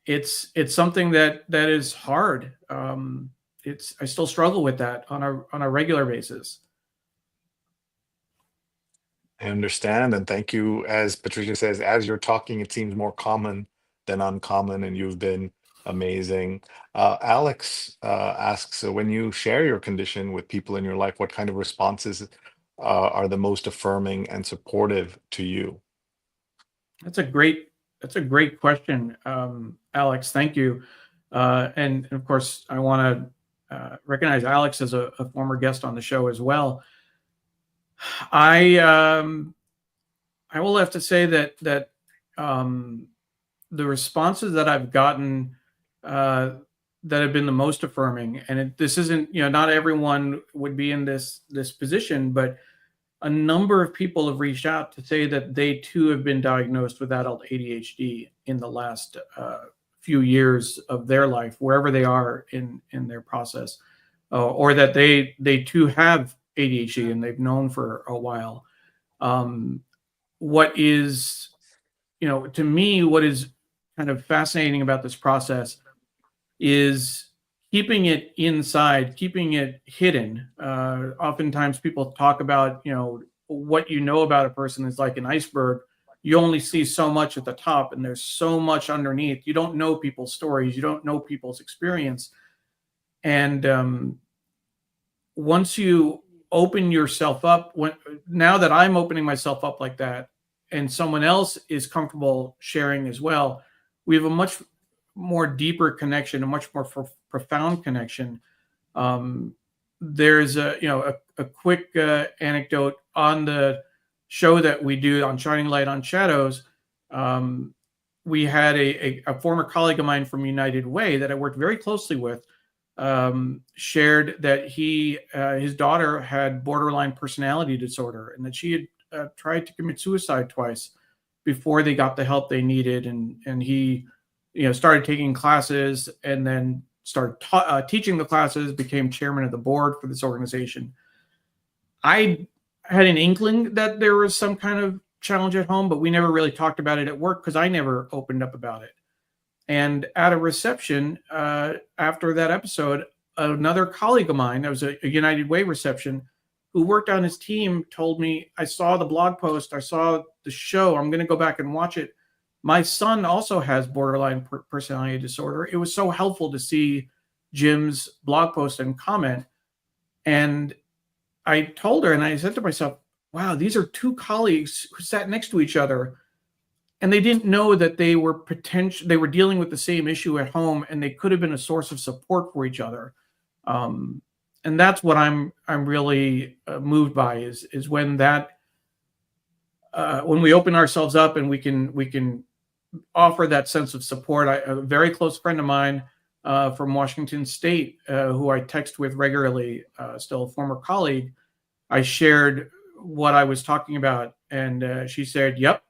it's something that is hard. I still struggle with that on a regular basis. I understand, and thank you. As Patricia says, as you're talking, it seems more common than uncommon, and you've been amazing. Alex asks, so when you share your condition with people in your life, what kind of responses are the most affirming and supportive to you? That's a great question, Alex. Thank you. And of course, I want to recognize Alex as a former guest on the show as well. I will have to say that the responses that I've gotten that have been the most affirming, and this isn't, not everyone would be in this position, but a number of people have reached out to say that they too have been diagnosed with adult ADHD in the last few years of their life, wherever they are in their process, or that they too have ADHD and they've known for a while. What is, to me, what is kind of fascinating about this process is keeping it inside, keeping it hidden. Oftentimes people talk about, what you know about a person is like an iceberg. You only see so much at the top, and there's so much underneath. You don't know people's stories. You don't know people's experience. And once you open yourself up, now that I'm opening myself up like that, and someone else is comfortable sharing as well, we have a much more deeper connection, a much more profound connection. There's a quick anecdote on the show that we do on Shining Light on Shadows. We had a former colleague of mine from United Way that I worked very closely with, shared that his daughter had borderline personality disorder, and that she had tried to commit suicide twice before they got the help they needed. And he started taking classes, and then started teaching the classes, became chairman of the board for this organization. I had an inkling that there was some kind of challenge at home, but we never really talked about it at work because I never opened up about it. And at a reception after that episode, another colleague of mine, that was a United Way reception, who worked on his team, told me, I saw the blog post, I saw the show, I'm going to go back and watch it. My son also has borderline personality disorder. It was so helpful to see Jim's blog post and comment. And I told her, and I said to myself, wow, these are two colleagues who sat next to each other, and they didn't know that they were dealing with the same issue at home, and they could have been a source of support for each other. And that's what I'm really moved by is when we open ourselves up and we can offer that sense of support. A very close friend of mine from Washington State, who I text with regularly, still a former colleague, I shared what I was talking about, and she said, "Yep,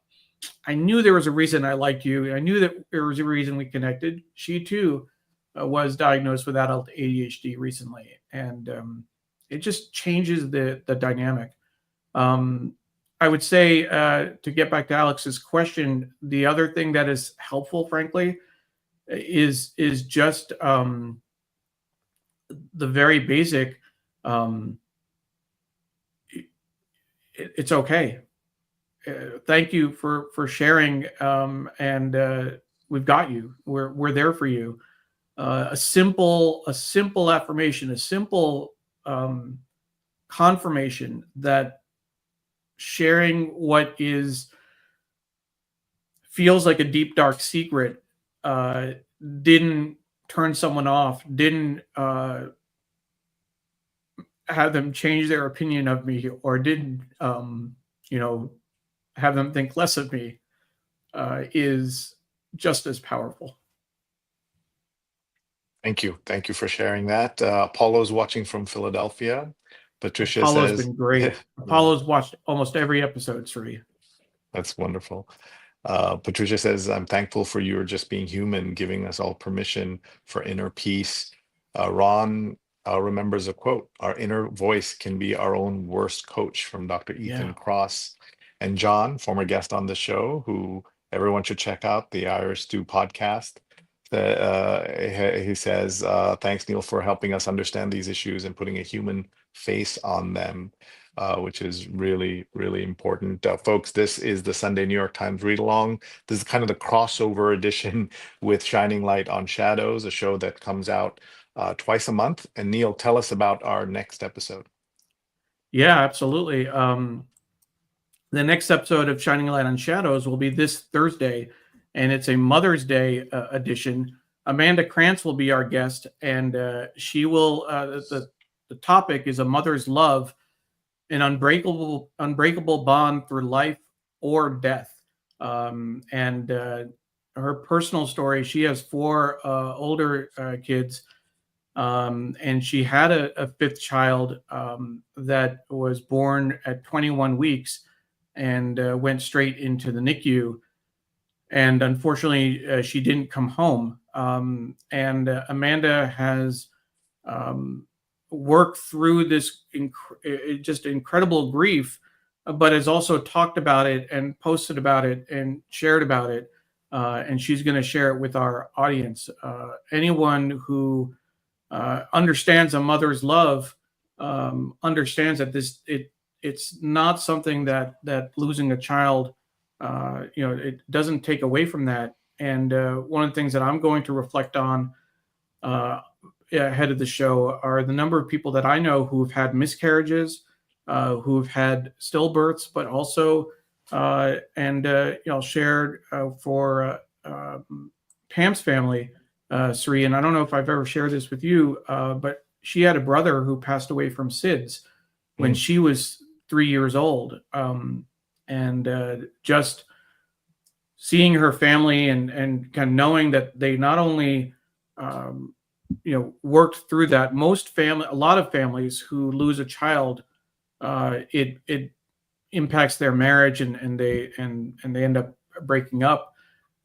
I knew there was a reason I liked you. I knew that there was a reason we connected." She too was diagnosed with adult ADHD recently, and it just changes the dynamic. I would say, to get back to Alex's question, the other thing that is helpful, frankly, is just the very basic. It's okay. Thank you for sharing, and we've got you. We're there for you. A simple affirmation, a simple confirmation that sharing what feels like a deep dark secret didn't turn someone off, didn't have them change their opinion of me, or didn't have them think less of me, is just as powerful. Thank you. Thank you for sharing that. Apollo's watching from Philadelphia. Patricia Apollo's says, been great. Apollo's watched almost every episode, Sree. that's wonderful. Patricia says, I'm thankful for you just being human, giving us all permission for inner peace. Ron remembers a quote, our inner voice can be our own worst coach, from Dr. Ethan Cross. And John, former guest on the show, who everyone should check out, the Irish Stew podcast. He says, thanks, Neil, for helping us understand these issues and putting a human face on them, which is really, really important. Folks, this is the Sunday New York Times Read Along. This is kind of the crossover edition with Shining Light on Shadows, a show that comes out twice a month. And Neil, tell us about our next episode. Yeah, absolutely. The next episode of Shining Light on Shadows will be this Thursday, and it's a Mother's Day edition. Amanda Krantz will be our guest, and she will. The topic is a mother's love, an unbreakable bond through life or death. And her personal story: she has 4 older kids, and she had a 5th child that was born at 21 weeks and went straight into the NICU. And unfortunately, she didn't come home. And Amanda has worked through this just incredible grief, but has also talked about it and posted about it and shared about it. And she's going to share it with our audience. Anyone who understands a mother's love understands that it's not something that losing a child, it doesn't take away from that. And one of the things that I'm going to reflect on ahead of the show are the number of people that I know who've had miscarriages, who've had stillbirths, but also, shared for Pam's family, Sree, and I don't know if I've ever shared this with you, but she had a brother who passed away from SIDS when she was 3 years old. And just seeing her family and kind of knowing that they not only worked through that. A lot of families who lose a child, it impacts their marriage, and they end up breaking up.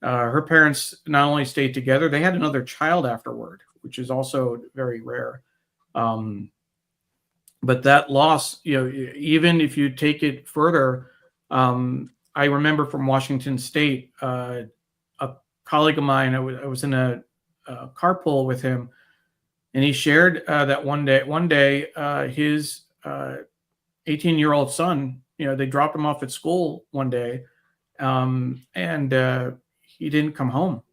Her parents not only stayed together, they had another child afterward, which is also very rare. But that loss, even if you take it further, I remember from Washington State, a colleague of mine, I was in a carpool with him, and he shared that one day, his 18-year-old son, they dropped him off at school one day, and he didn't come home.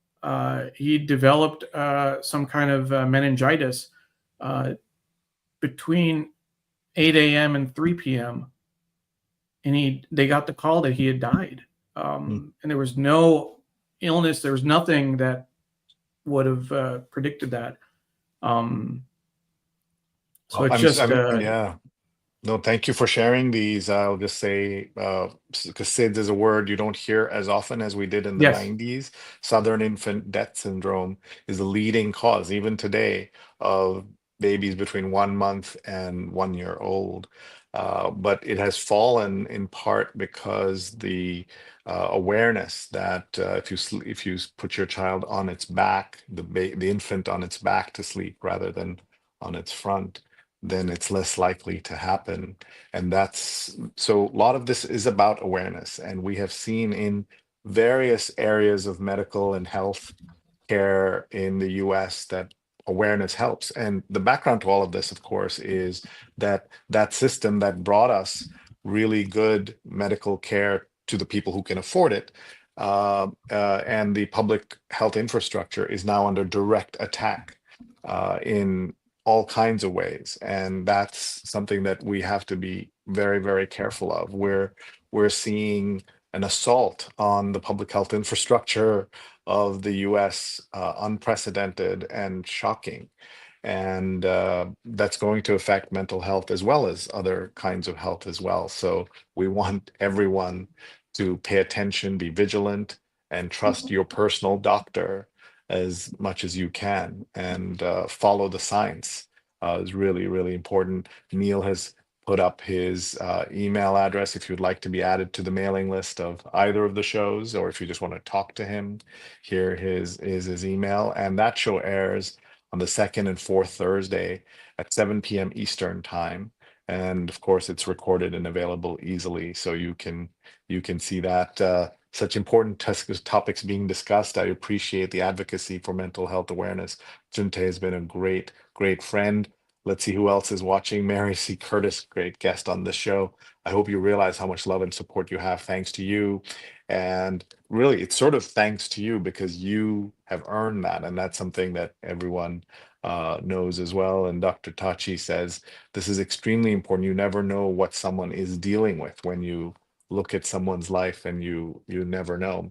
He developed some kind of meningitis uh, between 8 a.m. and 3 p.m. And they got the call that he had died. Mm. And there was no illness, there was nothing that would have predicted that. Um, so Well, it's just, yeah. No, thank you for sharing these. I'll just say, because SIDS is a word you don't hear as often as we did in the yes. 90s. Southern Infant Death Syndrome is the leading cause, even today, of babies between 1 month and 1 year old. But it has fallen in part because the awareness that if you put your child on its back, the infant on its back to sleep rather than on its front, then it's less likely to happen. And that's so a lot of this is about awareness. And we have seen in various areas of medical and health care in the US that awareness helps. And the background to all of this, of course, is that that system that brought us really good medical care to the people who can afford it. And the public health infrastructure is now under direct attack in all kinds of ways, and that's something that we have to be very, very careful of. We're seeing an assault on the public health infrastructure of the US, unprecedented and shocking. And that's going to affect mental health as well as other kinds of health as well. So we want everyone to pay attention, be vigilant, and trust your personal doctor as much as you can, and follow the science is really, really important. Neil has put up his email address if you'd like to be added to the mailing list of either of the shows, or if you just want to talk to him, here is his email. And that show airs on the second and fourth Thursday at 7 p.m. Eastern time. And of course, it's recorded and available easily, so you can see that. Such important topics being discussed. I appreciate the advocacy for mental health awareness. Junte has been a great, great friend. Let's see who else is watching. Mary C. Curtis, great guest on this show. I hope you realize how much love and support you have thanks to you. And really, it's sort of thanks to you because you have earned that. And that's something that everyone knows as well. And Dr. Tachi says this is extremely important. You never know what someone is dealing with when you look at someone's life, and you never know.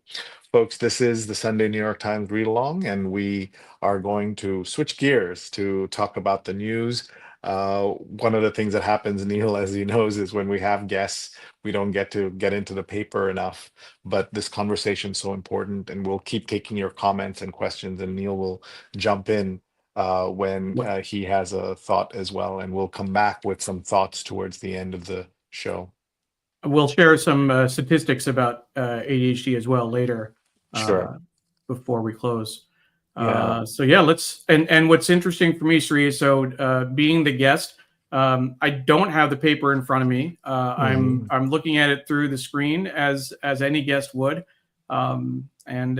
Folks, this is the Sunday New York Times read along, and we are going to switch gears to talk about the news. One of the things that happens, Neil, as he knows, is when we have guests, we don't get to get into the paper enough. But this conversation is so important, and we'll keep taking your comments and questions, and Neil will jump in when he has a thought as well, and we'll come back with some thoughts towards the end of the show. We'll share some statistics about ADHD as well later, Sure. uh, before we close. Yeah. So yeah, and what's interesting for me, Sri, is so being the guest, I don't have the paper in front of me. Mhm. I'm looking at it through the screen as any guest would, and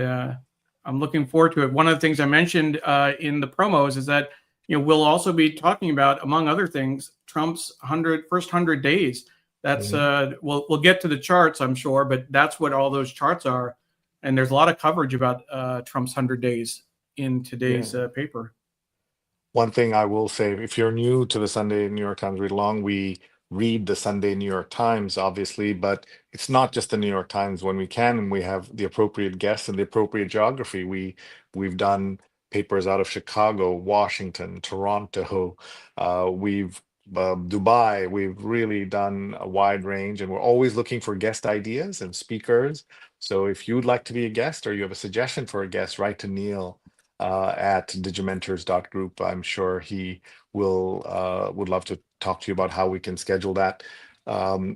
I'm looking forward to it. One of the things I mentioned in the promos is that we'll also be talking about, among other things, Trump's first 100 days. That's Mhm. we'll get to the charts, I'm sure, but that's what all those charts are. And there's a lot of coverage about Trump's 100 days in today's Yeah. paper. One thing I will say, if you're new to the Sunday New York Times read along, we read the Sunday New York Times, obviously, but it's not just the New York Times. When we can, and we have the appropriate guests and the appropriate geography, we've done papers out of Chicago, Washington, Toronto, we've Dubai. We've really done a wide range, and we're always looking for guest ideas and speakers. So if you'd like to be a guest, or you have a suggestion for a guest, write to Neil at digimentors.group. I'm sure he would love to talk to you about how we can schedule that.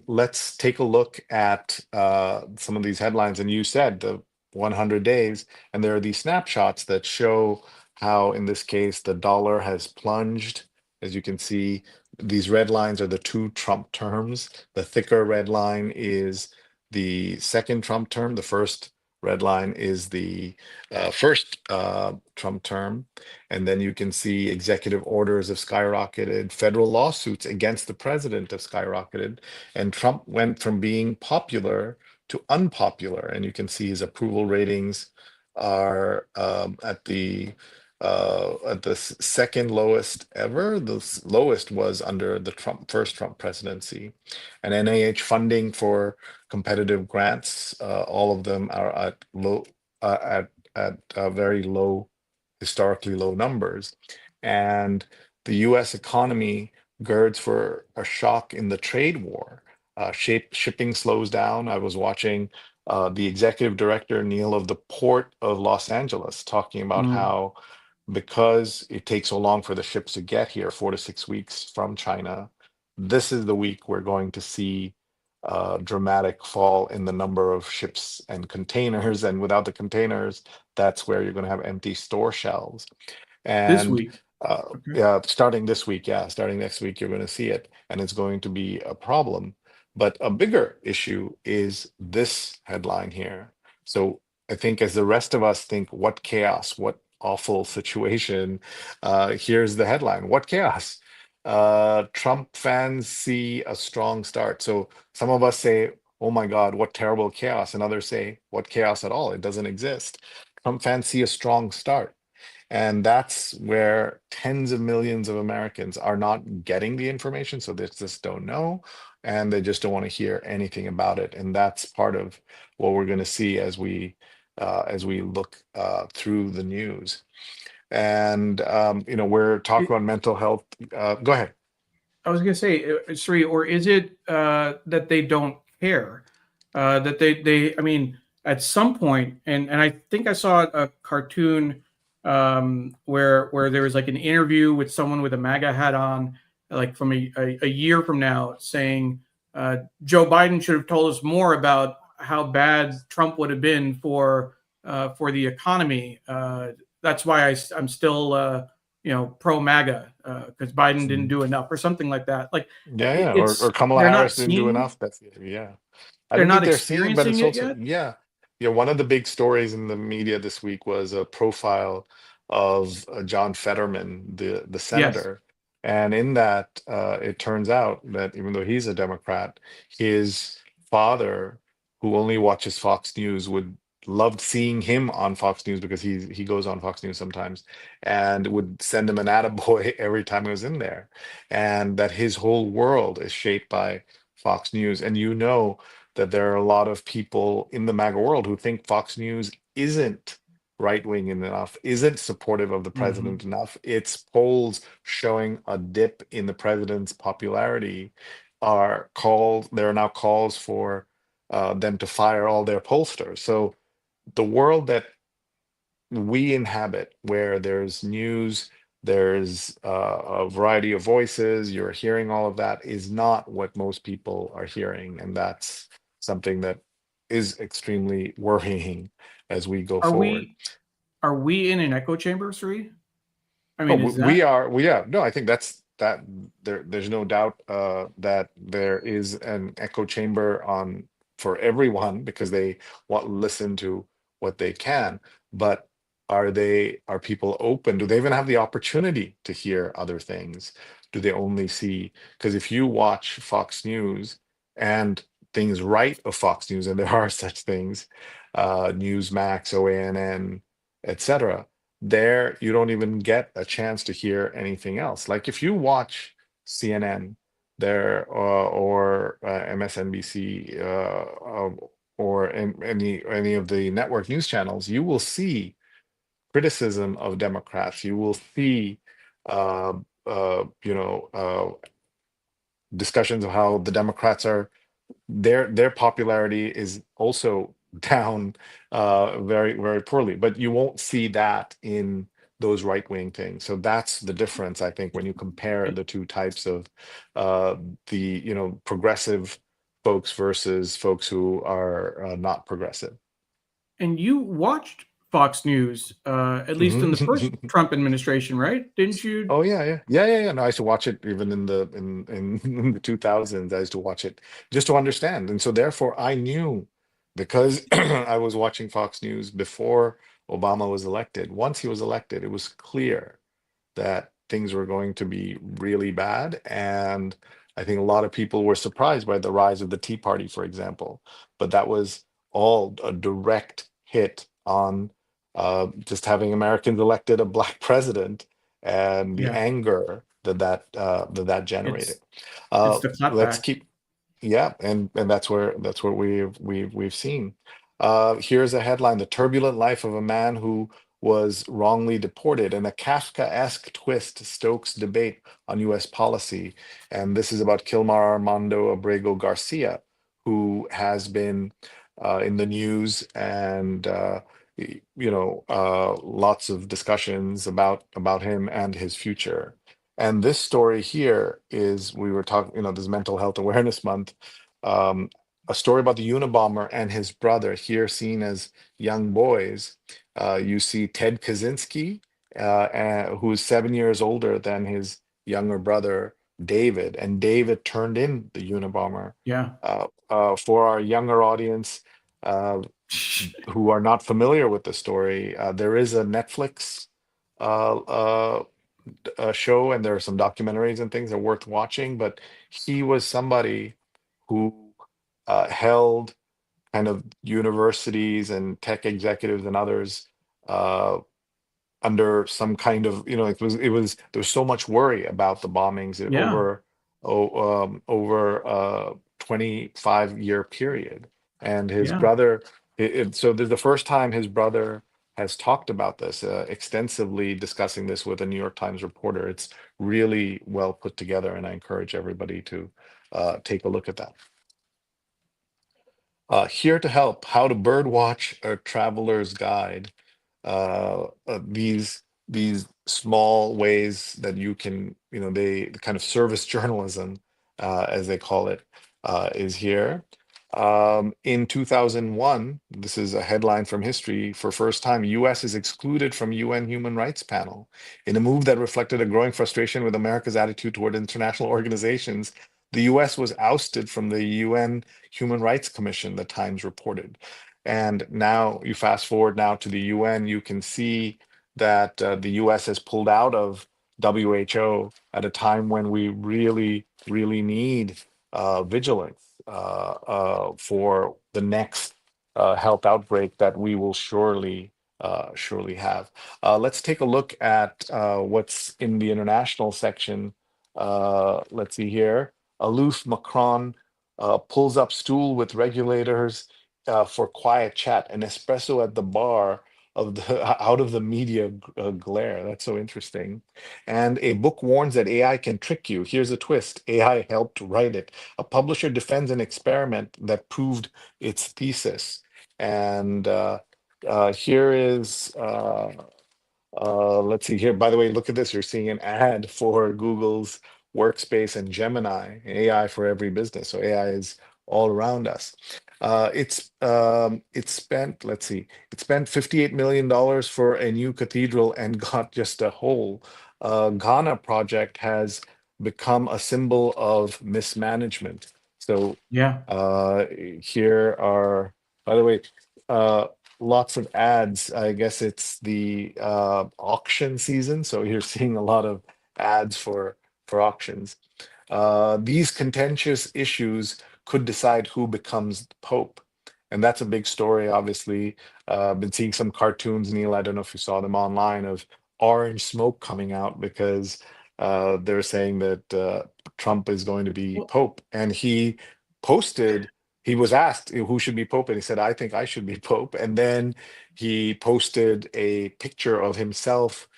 Let's take a look at some of these headlines. And you said the 100 days, and there are these snapshots that show how, in this case, the dollar has plunged. As you can see, these red lines are the two Trump terms. The thicker red line is the second Trump term. The first red line is the first Trump term. And then you can see executive orders have skyrocketed, federal lawsuits against the president have skyrocketed, and Trump went from being popular to unpopular. And you can see his approval ratings are at the second lowest ever. The lowest was under the first Trump presidency. And NIH funding for competitive grants, all of them are at low, very low, historically low numbers. And the U.S. economy girds for a shock in the trade war. Shipping slows down. I was watching the executive director, Neil, of the Port of Los Angeles, talking about Mm. how because it takes so long for the ships to get here, 4 to 6 weeks from China, this is the week we're going to see a dramatic fall in the number of ships and containers. And without the containers, that's where you're going to have empty store shelves. This And week. Okay. yeah, starting this week, yeah, starting next week, you're going to see it, and it's going to be a problem. But a bigger issue is this headline here. So I think as the rest of us think, what chaos, what awful situation, here's the headline: What chaos? Trump fans see a strong start. So some of us say, oh my God, what terrible chaos. And others say, what chaos at all? It doesn't exist. Trump fans see a strong start. And that's where tens of millions of Americans are not getting the information. So they just don't know. And they just don't want to hear anything about it. And that's part of what we're going to see as we look through the news. And we're talking It, about mental health. Go ahead. I was going to say, Sri, or is it that they don't care? That I mean, at some point, and I think I saw a cartoon where there was like an interview with someone with a MAGA hat on, like from a year from now, saying Joe Biden should have told us more about how bad Trump would have been for the economy. That's why I'm still pro MAGA because Biden didn't do enough or something like that. Like Yeah, yeah. Or Kamala they're not Harris didn't do seeing, enough. That's yeah. I they're don't not think they're seeing it, but experiencing it's it also, yet. yeah. Yeah, one of the big stories in the media this week was a profile of John Fetterman, the Yes. senator. And in that, it turns out that even though he's a Democrat, his father, who only watches Fox News, would loved seeing him on Fox News because he goes on Fox News sometimes, and would send him an attaboy every time he was in there. And that his whole world is shaped by Fox News. And that there are a lot of people in the MAGA world who think Fox News isn't right wing enough, isn't supportive of the Hmm. president enough. Its polls showing a dip in the president's popularity there are now calls for them to fire all their pollsters. So the world that we inhabit, where there's news, there's a variety of voices, you're hearing all of that, is not what most people are hearing. And that's something that is extremely worrying as we go Are forward. we in an echo chamber, Sri? I Oh, mean, is we that are. We Yeah. No, I think that there's no doubt that there is an echo chamber on for everyone because they want to listen to what they can. But are people open? Do they even have the opportunity to hear other things? Do they only see? Because if you watch Fox News and things right of Fox News, and there are such things, Newsmax, OANN, etc., there you don't even get a chance to hear anything else. Like if you watch CNN there or MSNBC or any of the network news channels, you will see criticism of Democrats. You will see uh, discussions of how the Democrats are their popularity is also down very very poorly, but you won't see that in those right-wing things. So that's the difference, I think, when you compare the two types of uh the progressive folks versus folks who are not progressive. and you watched Fox News, at least in the first Mhm. Trump administration, right? Didn't you? Oh yeah, yeah, yeah, yeah, yeah. No, I used to watch it even in the 2000s. I used to watch it just to understand, and so therefore I knew because I was watching Fox News before Obama was elected. Once he was elected, it was clear that things were going to be really bad. And I think a lot of people were surprised by the rise of the Tea Party, for example. But that was all a direct hit on just having Americans elected a black president and the Yeah, anger that generated. it's it's the Let's clapback. keep yeah, and that's where we've seen. Here's a headline: The turbulent life of a man who was wrongly deported, and a Kafkaesque twist stokes debate on U.S. policy. And this is about Kilmar Armando Abrego Garcia, who has been in the news and lots of discussions about him and his future. And this story here is we were talking, this Mental Health Awareness Month, um, a story about the Unabomber and his brother, here seen as young boys. You see Ted Kaczynski, who's 7 years older than his younger brother, David. And David turned in the Unabomber. Yeah. For our younger audience who are not familiar with the story, there is a Netflix uh, uh, show, and there are some documentaries and things that are worth watching. But he was somebody who held kind of universities and tech executives and others uh, under some kind of, it was there was so much worry about the bombings Yeah. over a 25-year period. And his Yeah. brother, so there's the first time his brother has talked about this extensively, discussing this with a New York Times reporter. It's really well put together, and I encourage everybody to take a look at that. Here to help: How to Birdwatch: A Traveler's Guide. These small ways that you can, they the kind of service journalism, as they call it, is here. In 2001, this is a headline from history: For first time, U.S. is excluded from UN Human Rights Panel. In a move that reflected a growing frustration with America's attitude toward international organizations, the U.S. was ousted from the UN Human Rights Commission, the Times reported. And now you fast forward now to the UN, you can see that the US has pulled out of WHO at a time when we really, really need vigilance for the next health outbreak that we will surely have. Let's take a look at what's in the international section. Let's see here. Aloof Macron pulls up stool with regulators for quiet chat, an espresso at the bar of the out of the media glare. That's so interesting. And a book warns that AI can trick you. Here's a twist: AI helped write it. A publisher defends an experiment that proved its thesis. And here is let's see here. By the way, look at this. You're seeing an ad for Google's Workspace and Gemini, AI for every business. So AI is all around us. It's spent, let's see, it spent $58 million for a new cathedral and got just a hole. Ghana project has become a symbol of mismanagement. So Yeah. here are, by the way, uh, lots of ads. I guess it's the auction season, so you're seeing a lot of ads for auctions. These contentious issues could decide who becomes the Pope. And that's a big story, obviously. Been seeing some cartoons, Neil, I don't know if you saw them online, of orange smoke coming out because they're saying that Trump is going to be Well, Pope. And posted, he was asked who should be Pope, and he said, I think I should be Pope. And then he posted a picture of himself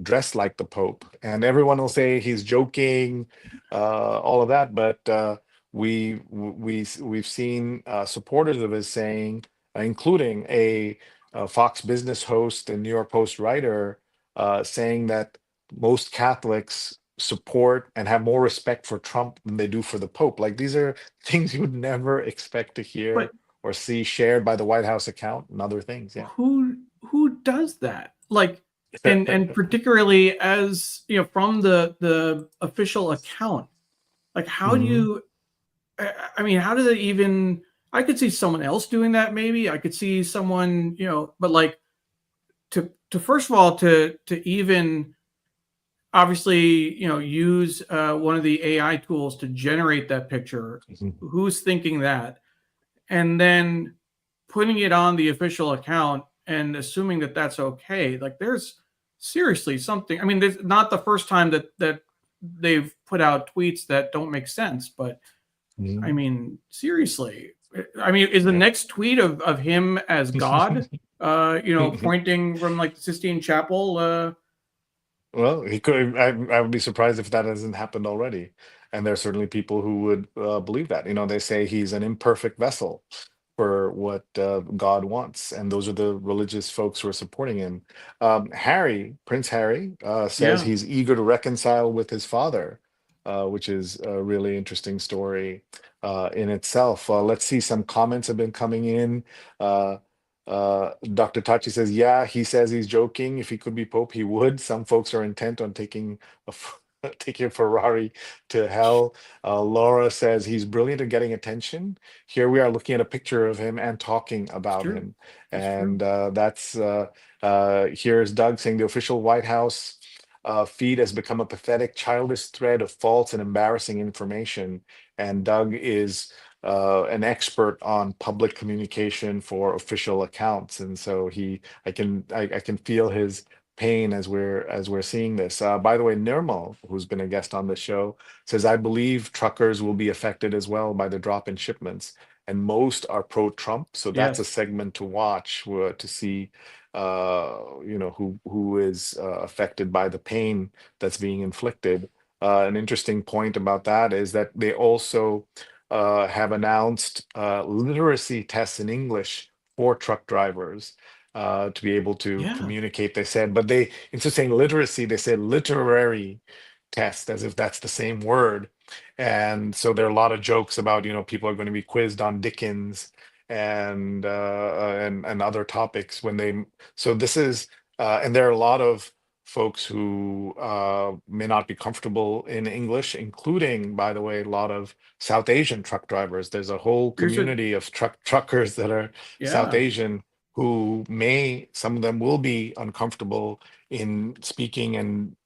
dressed like the Pope, and everyone will say he's joking, all of that. But we've seen supporters of his saying, including a Fox Business host and New York Post writer, saying that most Catholics support and have more respect for Trump than they do for the Pope. Like, these are things you would never expect to but hear or see shared by the White House account and other things. Yeah. who who does that? Like, and particularly as from the official account, like how do Mhm. you? I mean, how does it even? I could see someone else doing that. Maybe I could see someone, but like to first of all to even obviously use one of the AI tools to generate that picture. Who's thinking that? And then putting it on the official account and assuming that that's okay. Like there's seriously something. I mean, there's not the first time that they've put out tweets that don't make sense, but I Mhm. mean, seriously. I mean, is the Yeah. next tweet of him as God, pointing from like the Sistine Chapel? Well, he could. I would be surprised if that hasn't happened already. And there are certainly people who would believe that. They say he's an imperfect vessel for what God wants, and those are the religious folks who are supporting him. Prince Harry, says Yeah, he's eager to reconcile with his father, which is a really interesting story in itself. Let's see, some comments have been coming in. Uh, Dr. Tachi says, yeah, he says he's joking. If he could be Pope, he would. Some folks are intent on taking taking a Ferrari to hell. Laura says he's brilliant at getting attention. Here we are looking at a picture of him and talking it's about true. him. It's true. And here's Doug saying the official White House feed has become a pathetic, childish thread of false and embarrassing information. And Doug is an expert on public communication for official accounts, and so I can feel his pain as we're seeing this. By the way, Nirmal, who's been a guest on the show, says I believe truckers will be affected as well by the drop in shipments, and most are pro-Trump, so that's a Yes. segment to watch to see who is affected by the pain that's being inflicted. An interesting point about that is that they also have announced literacy tests in English for truck drivers to be able to Yeah. communicate. They said, but instead of saying literacy, they said literary test, as if that's the same word. And so there are a lot of jokes about, people are going to be quizzed on Dickens and other topics when they. So this is, and there are a lot of folks who may not be comfortable in English, including, by the way, a lot of South Asian truck drivers. There's a whole There's a community of truckers that are South yeah. Asian who some of them will be uncomfortable in speaking and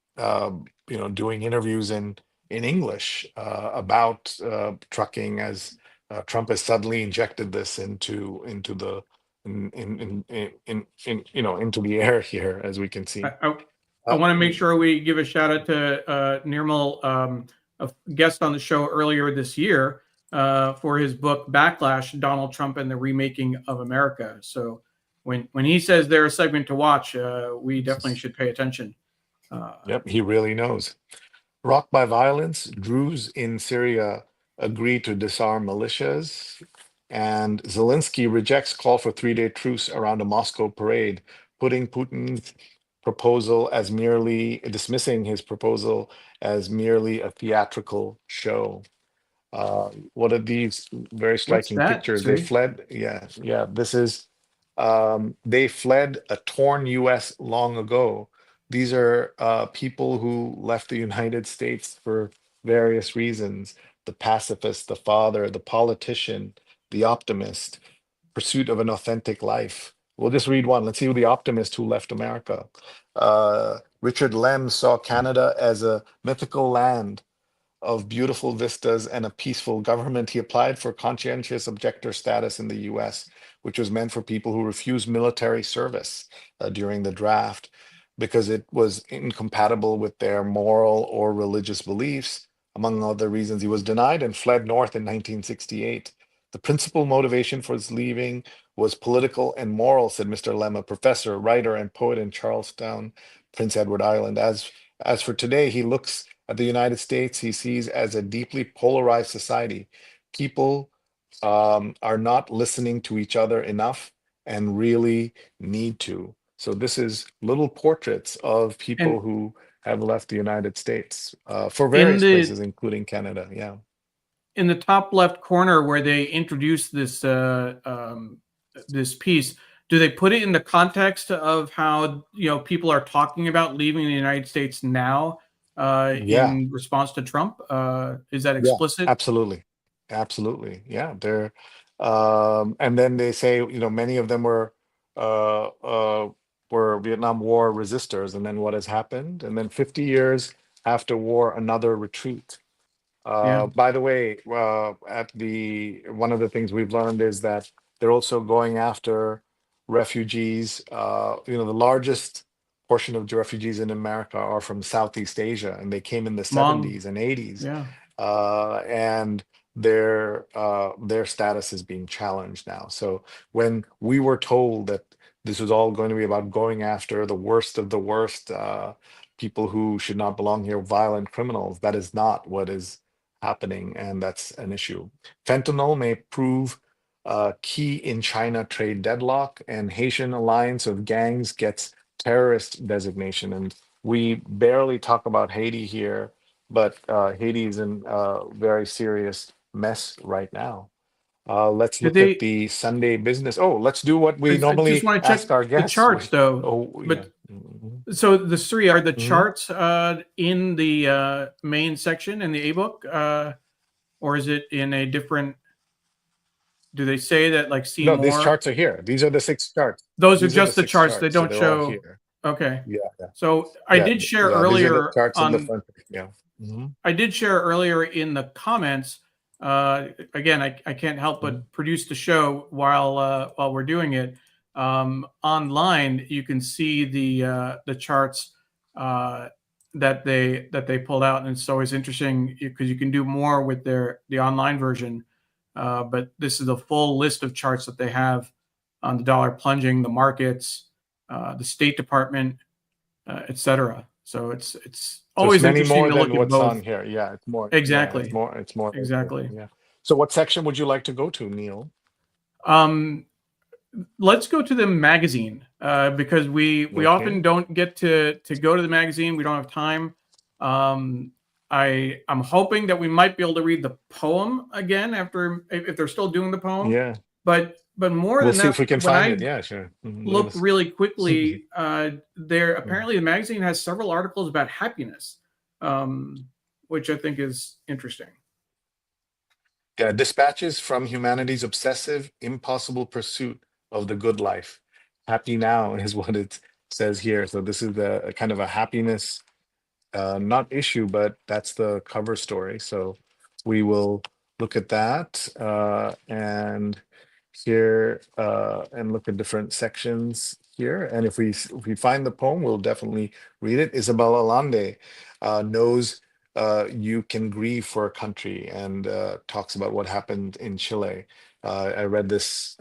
doing interviews in English about trucking, as Trump has suddenly injected this into the into the air here, as we can I, see. I, I Uh, want to make sure we give a shout out to Nirmal, a guest on the show earlier this year for his book Backlash: Donald Trump and the Remaking of America. So when he says they're a segment to watch, we definitely should pay attention. Uh, yep, he really knows. Rocked by violence, Druze in Syria agree to disarm militias, and Zelensky rejects call for three-day truce around a Moscow parade, putting Putin's proposal as merely dismissing his proposal as merely a theatrical show. What are these very what's striking that, pictures? They Sri? fled. Yeah, yeah. This is. They fled a torn U.S. long ago. These are people who left the United States for various reasons: the pacifist, the father, the politician, the optimist, pursuit of an authentic life. We'll just read one. Let's see who the optimist who left America. Richard Lem saw Canada as a mythical land of beautiful vistas and a peaceful government. He applied for conscientious objector status in the US, which was meant for people who refused military service during the draft because it was incompatible with their moral or religious beliefs. Among other reasons, he was denied and fled north in 1968. The principal motivation for his leaving was political and moral, said Mr. Lem, a professor, writer, and poet in Charlestown, Prince Edward Island. As for today, he looks at the United States he sees as a deeply polarized society. People are not listening to each other enough and really need to. So this is little portraits of people And who have left the United States for in various the places, including Canada. Yeah. in the top left corner where they introduce this this piece, do they put it in the context of how people are talking about leaving the United States now Yeah, in response to Trump? Is that yeah, explicit? absolutely. Absolutely. Yeah, they're and then they say, many of them uh were Vietnam War resistors, and then what has happened? And then 50 years after war, another retreat. Yeah, By the way, at the one of the things we've learned is that they're also going after refugees. The largest portion of the refugees in America are from Southeast Asia, and they came in the Mom. 70s and 80s, Yeah. and their status is being challenged now. So when we were told that this was all going to be about going after the worst of the worst, people who should not belong here, violent criminals, that is not what is happening, and that's an issue. Fentanyl may prove key in China trade deadlock, and Haitian alliance of gangs gets terrorist designation. And we barely talk about Haiti here, but Haiti is in a very serious mess right now. Let's Did look at they? the Sunday business. Oh, let's do what we I just normally want to check ask our the guests. charts though. Oh, yeah. But so the three are the Mhm. charts in the main section in the ebook, or is it in a different? Do they say that like see No, these more? charts are here. These are the six charts. Those are These are the just the six charts. They charts. So don't they're all show. here. Okay. Yeah, yeah, So I yeah, did share yeah. These are the earlier charts on the on. front. Yeah. Hmm. I did share earlier in the comments. Again, I can't help Hmm. but produce the show while we're doing it. Online, you can see the charts uh, that they pulled out, and it's always interesting because you can do more with the online version. But this is the full list of charts that they have on the dollar plunging, the markets, the State Department, etc. So it's So it's always many interesting more to look than at what's both. on here. Yeah, it's more. Yeah, it's Exactly. more. It's more. Exactly. Yeah. So what section would you like to go to, Neil? Um, let's go to the magazine because we Okay. often don't get to go to the magazine. We don't have time. Um, I'm hoping that we might be able to read the poem again after if they're still doing the poem. Yeah. But more We'll than see that, if we can when find it. I Yeah, sure. Look at looked us. really quickly, there Yeah. apparently the magazine has several articles about happiness, um, which I think is interesting. Yeah, dispatches from humanity's obsessive, impossible pursuit of the good life. Happy now is what it says here. So this is the a kind of a happiness, not issue, but that's the cover story. So we will look at that, and here, and look at different sections here. And if we find the poem, we'll definitely read it. Isabel Allende knows you can grieve for a country, and talks about what happened in Chile. I read this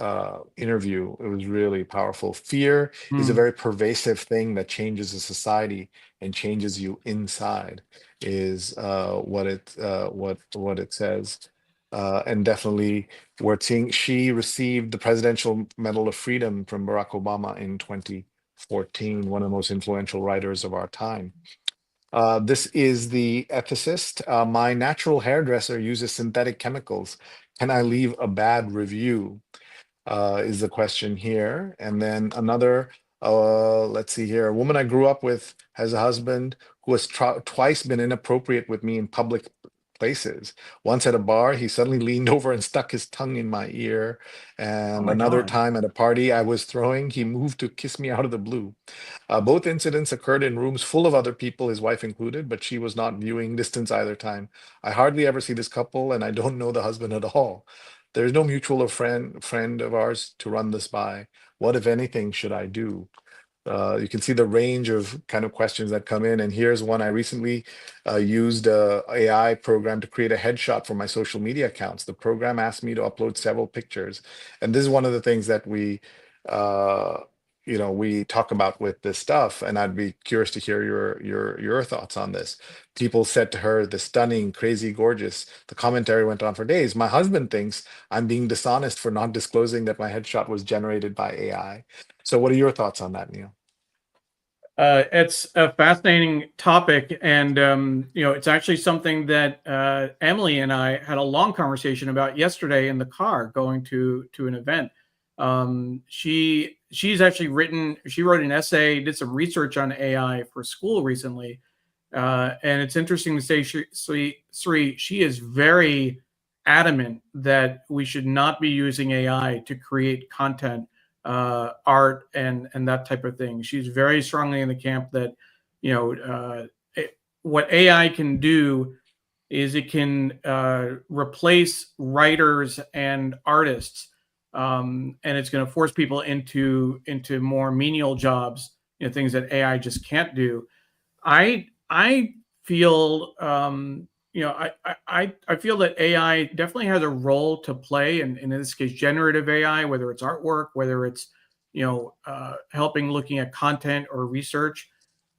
interview. It was really powerful. Fear is a Hmm. very pervasive thing that changes a society and changes you inside, is what it says. And definitely we're seeing she received the Presidential Medal of Freedom from Barack Obama in 2014, one of the most influential writers of our time. This is the ethicist. My natural hairdresser uses synthetic chemicals. Can I leave a bad review? Is the question here. And then another, let's see here. A woman I grew up with has a husband who has twice been inappropriate with me in public places. Once at a bar, he suddenly leaned over and stuck his tongue in my ear. Oh And my another God. time at a party I was throwing, he moved to kiss me out of the blue. Both incidents occurred in rooms full of other people, his wife included, but she was not viewing distance either time. I hardly ever see this couple, and I don't know the husband at all. There's no mutual of friend of ours to run this by. What, if anything, should I do? You can see the range of kind of questions that come in. And here's one. I recently used a AI program to create a headshot for my social media accounts. The program asked me to upload several pictures. And this is one of the things that uh, we talk about with this stuff. And I'd be curious to hear your thoughts on this. People said to her, the stunning, crazy, gorgeous. The commentary went on for days. My husband thinks I'm being dishonest for not disclosing that my headshot was generated by AI. So what are your thoughts on that, Neil? It's a fascinating topic, and it's actually something that Emily and I had a long conversation about yesterday in the car going to an event. She's actually she wrote an essay, did some research on AI for school recently, and it's interesting to say, Sree, she is very adamant that we should not be using AI to create content, art, and that type of thing. She's very strongly in the camp that, you know, what AI can do is it can replace writers and artists, and it's going to force people into more menial jobs, things that AI just can't do. I feel, I feel that AI definitely has a role to play, and in this case, generative AI, whether it's artwork, whether it's helping looking at content or research.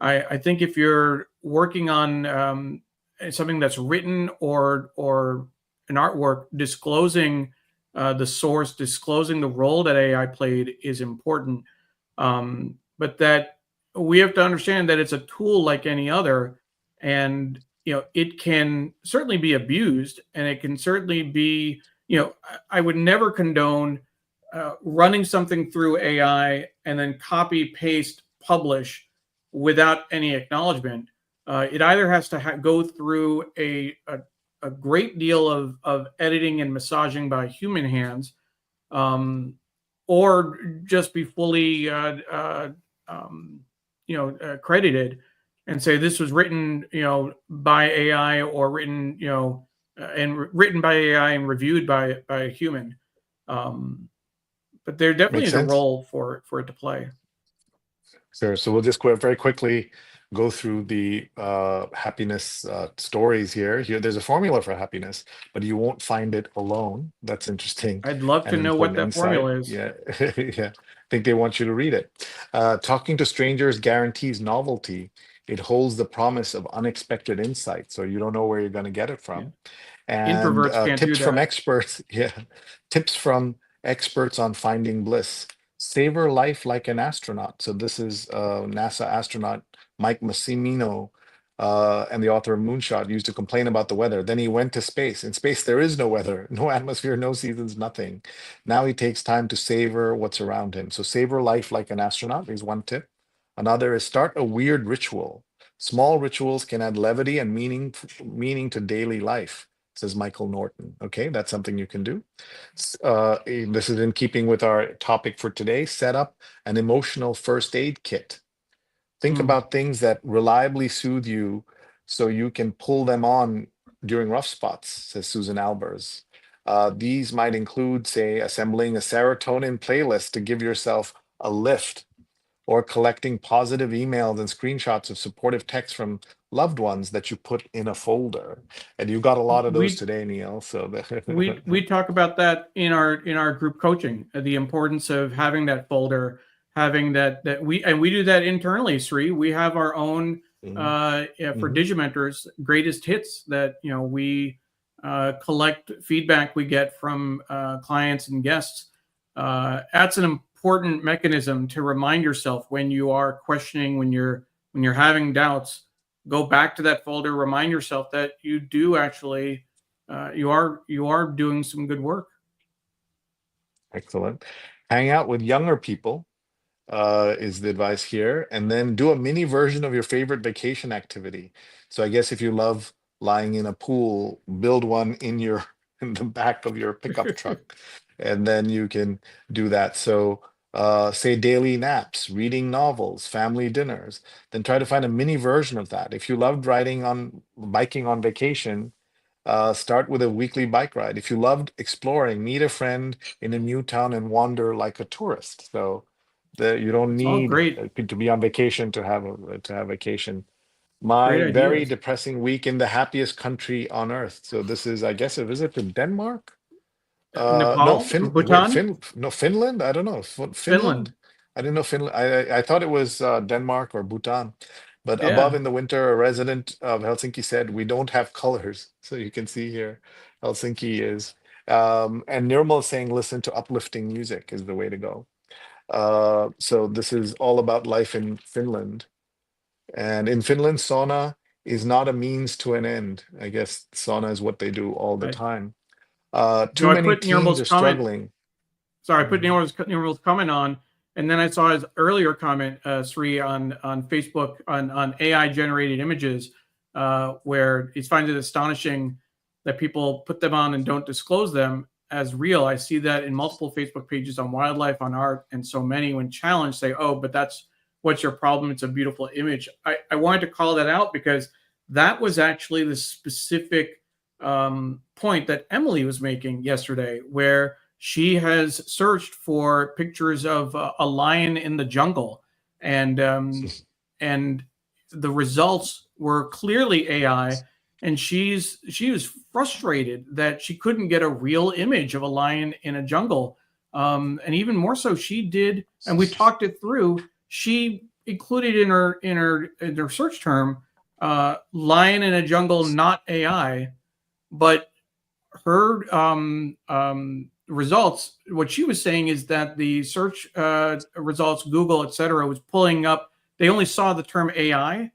I think if you're working on something that's written or an artwork, disclosing the source, disclosing the role that AI played is important. But that we have to understand that it's a tool like any other, and it can certainly be abused, and it can certainly be. I would never condone running something through AI and then copy, paste, publish without any acknowledgement. It either has to go through a great deal of editing and massaging by human hands, um, or just be fully credited and say this was written by AI, or written and written by AI and reviewed by a human. Um, but there definitely Makes is a sense. role for it to play. Sure. So we'll just very quickly go through the happiness stories here. Here, there's a formula for happiness, but you won't find it alone. That's interesting I'd love and to an know what important that insight. formula is. Yeah, yeah. I think they want you to read it. Talking to strangers guarantees novelty. It holds the promise of unexpected insight, so you don't know where you're going to get it Yeah. from. And Introverts can't do tips from that. experts. Yeah, tips from experts on finding bliss. Savor life like an astronaut. So this is NASA astronaut Mike Massimino, and the author of Moonshot, used to complain about the weather. Then he went to space. In space, there is no weather, no atmosphere, no seasons, nothing. Now he takes time to savor what's around him. So savor life like an astronaut is one tip. Another is start a weird ritual. Small rituals can add levity and meaning to daily life, says Michael Norton. Okay, that's something you can do. This is in keeping with our topic for today. Set up an emotional first aid kit. Think Mm. about things that reliably soothe you so you can pull them on during rough spots, says Susan Albers. These might include, say, assembling a serotonin playlist to give yourself a lift, or collecting positive emails and screenshots of supportive texts from loved ones that you put in a folder. And you got a lot of those We today, Neil. So we talk about that in our group coaching, the importance of having that folder, having that we do that internally, Sri. We have our own Mhm, for mhm. Digimentors greatest hits that we collect feedback we get from clients and guests. That's an important mechanism to remind yourself when you are questioning, when you're having doubts. Go back to that folder, remind yourself that you do actually you are doing some good work. Excellent. Hang out with younger people is the advice here. And then do a mini version of your favorite vacation activity. So I guess if you love lying in a pool, build one in your in the back of your pickup truck, and then you can do that. So say daily naps, reading novels, family dinners, then try to find a mini version of that. If you loved biking on vacation, start with a weekly bike ride. If you loved exploring, meet a friend in a new town and wander like a tourist. So you don't It's all need great, to be on vacation to have vacation. great My very ideas. depressing week in the happiest country on earth. So this is, I guess, a visit to Denmark. No, Nepal, Bhutan, No, Finland. I don't know. Finland. Finland. I didn't know Finland. I thought it was Denmark or Bhutan. But above Yeah, in the winter, a resident of Helsinki said, "We don't have colors." So you can see here, Helsinki is. And Nirmal is saying, "Listen to uplifting music is the way to go." So this is all about life in Finland. And in Finland, sauna is not a means to an end. I guess sauna is what they do all the I time. Too I many put teens Nirmal's are comment. struggling. sorry, I put Neil's comment on, and then I saw his earlier comment, Sree, on Facebook on AI generated images, where he finds it astonishing that people put them on and don't disclose them as real. I see that in multiple Facebook pages on wildlife, on art, and so many, when challenged, say, "Oh, but that's what's your problem? It's a beautiful image." I wanted to call that out because that was actually the specific point that Emily was making yesterday, where she has searched for pictures of a lion in the jungle, and and the results were clearly AI, and she was frustrated that she couldn't get a real image of a lion in a jungle, and even more so, she did, and we talked it through. She included in her search term, lion in a jungle, not AI, but her results, what she was saying is that the search results, Google, etc., was pulling up. They only saw the term AI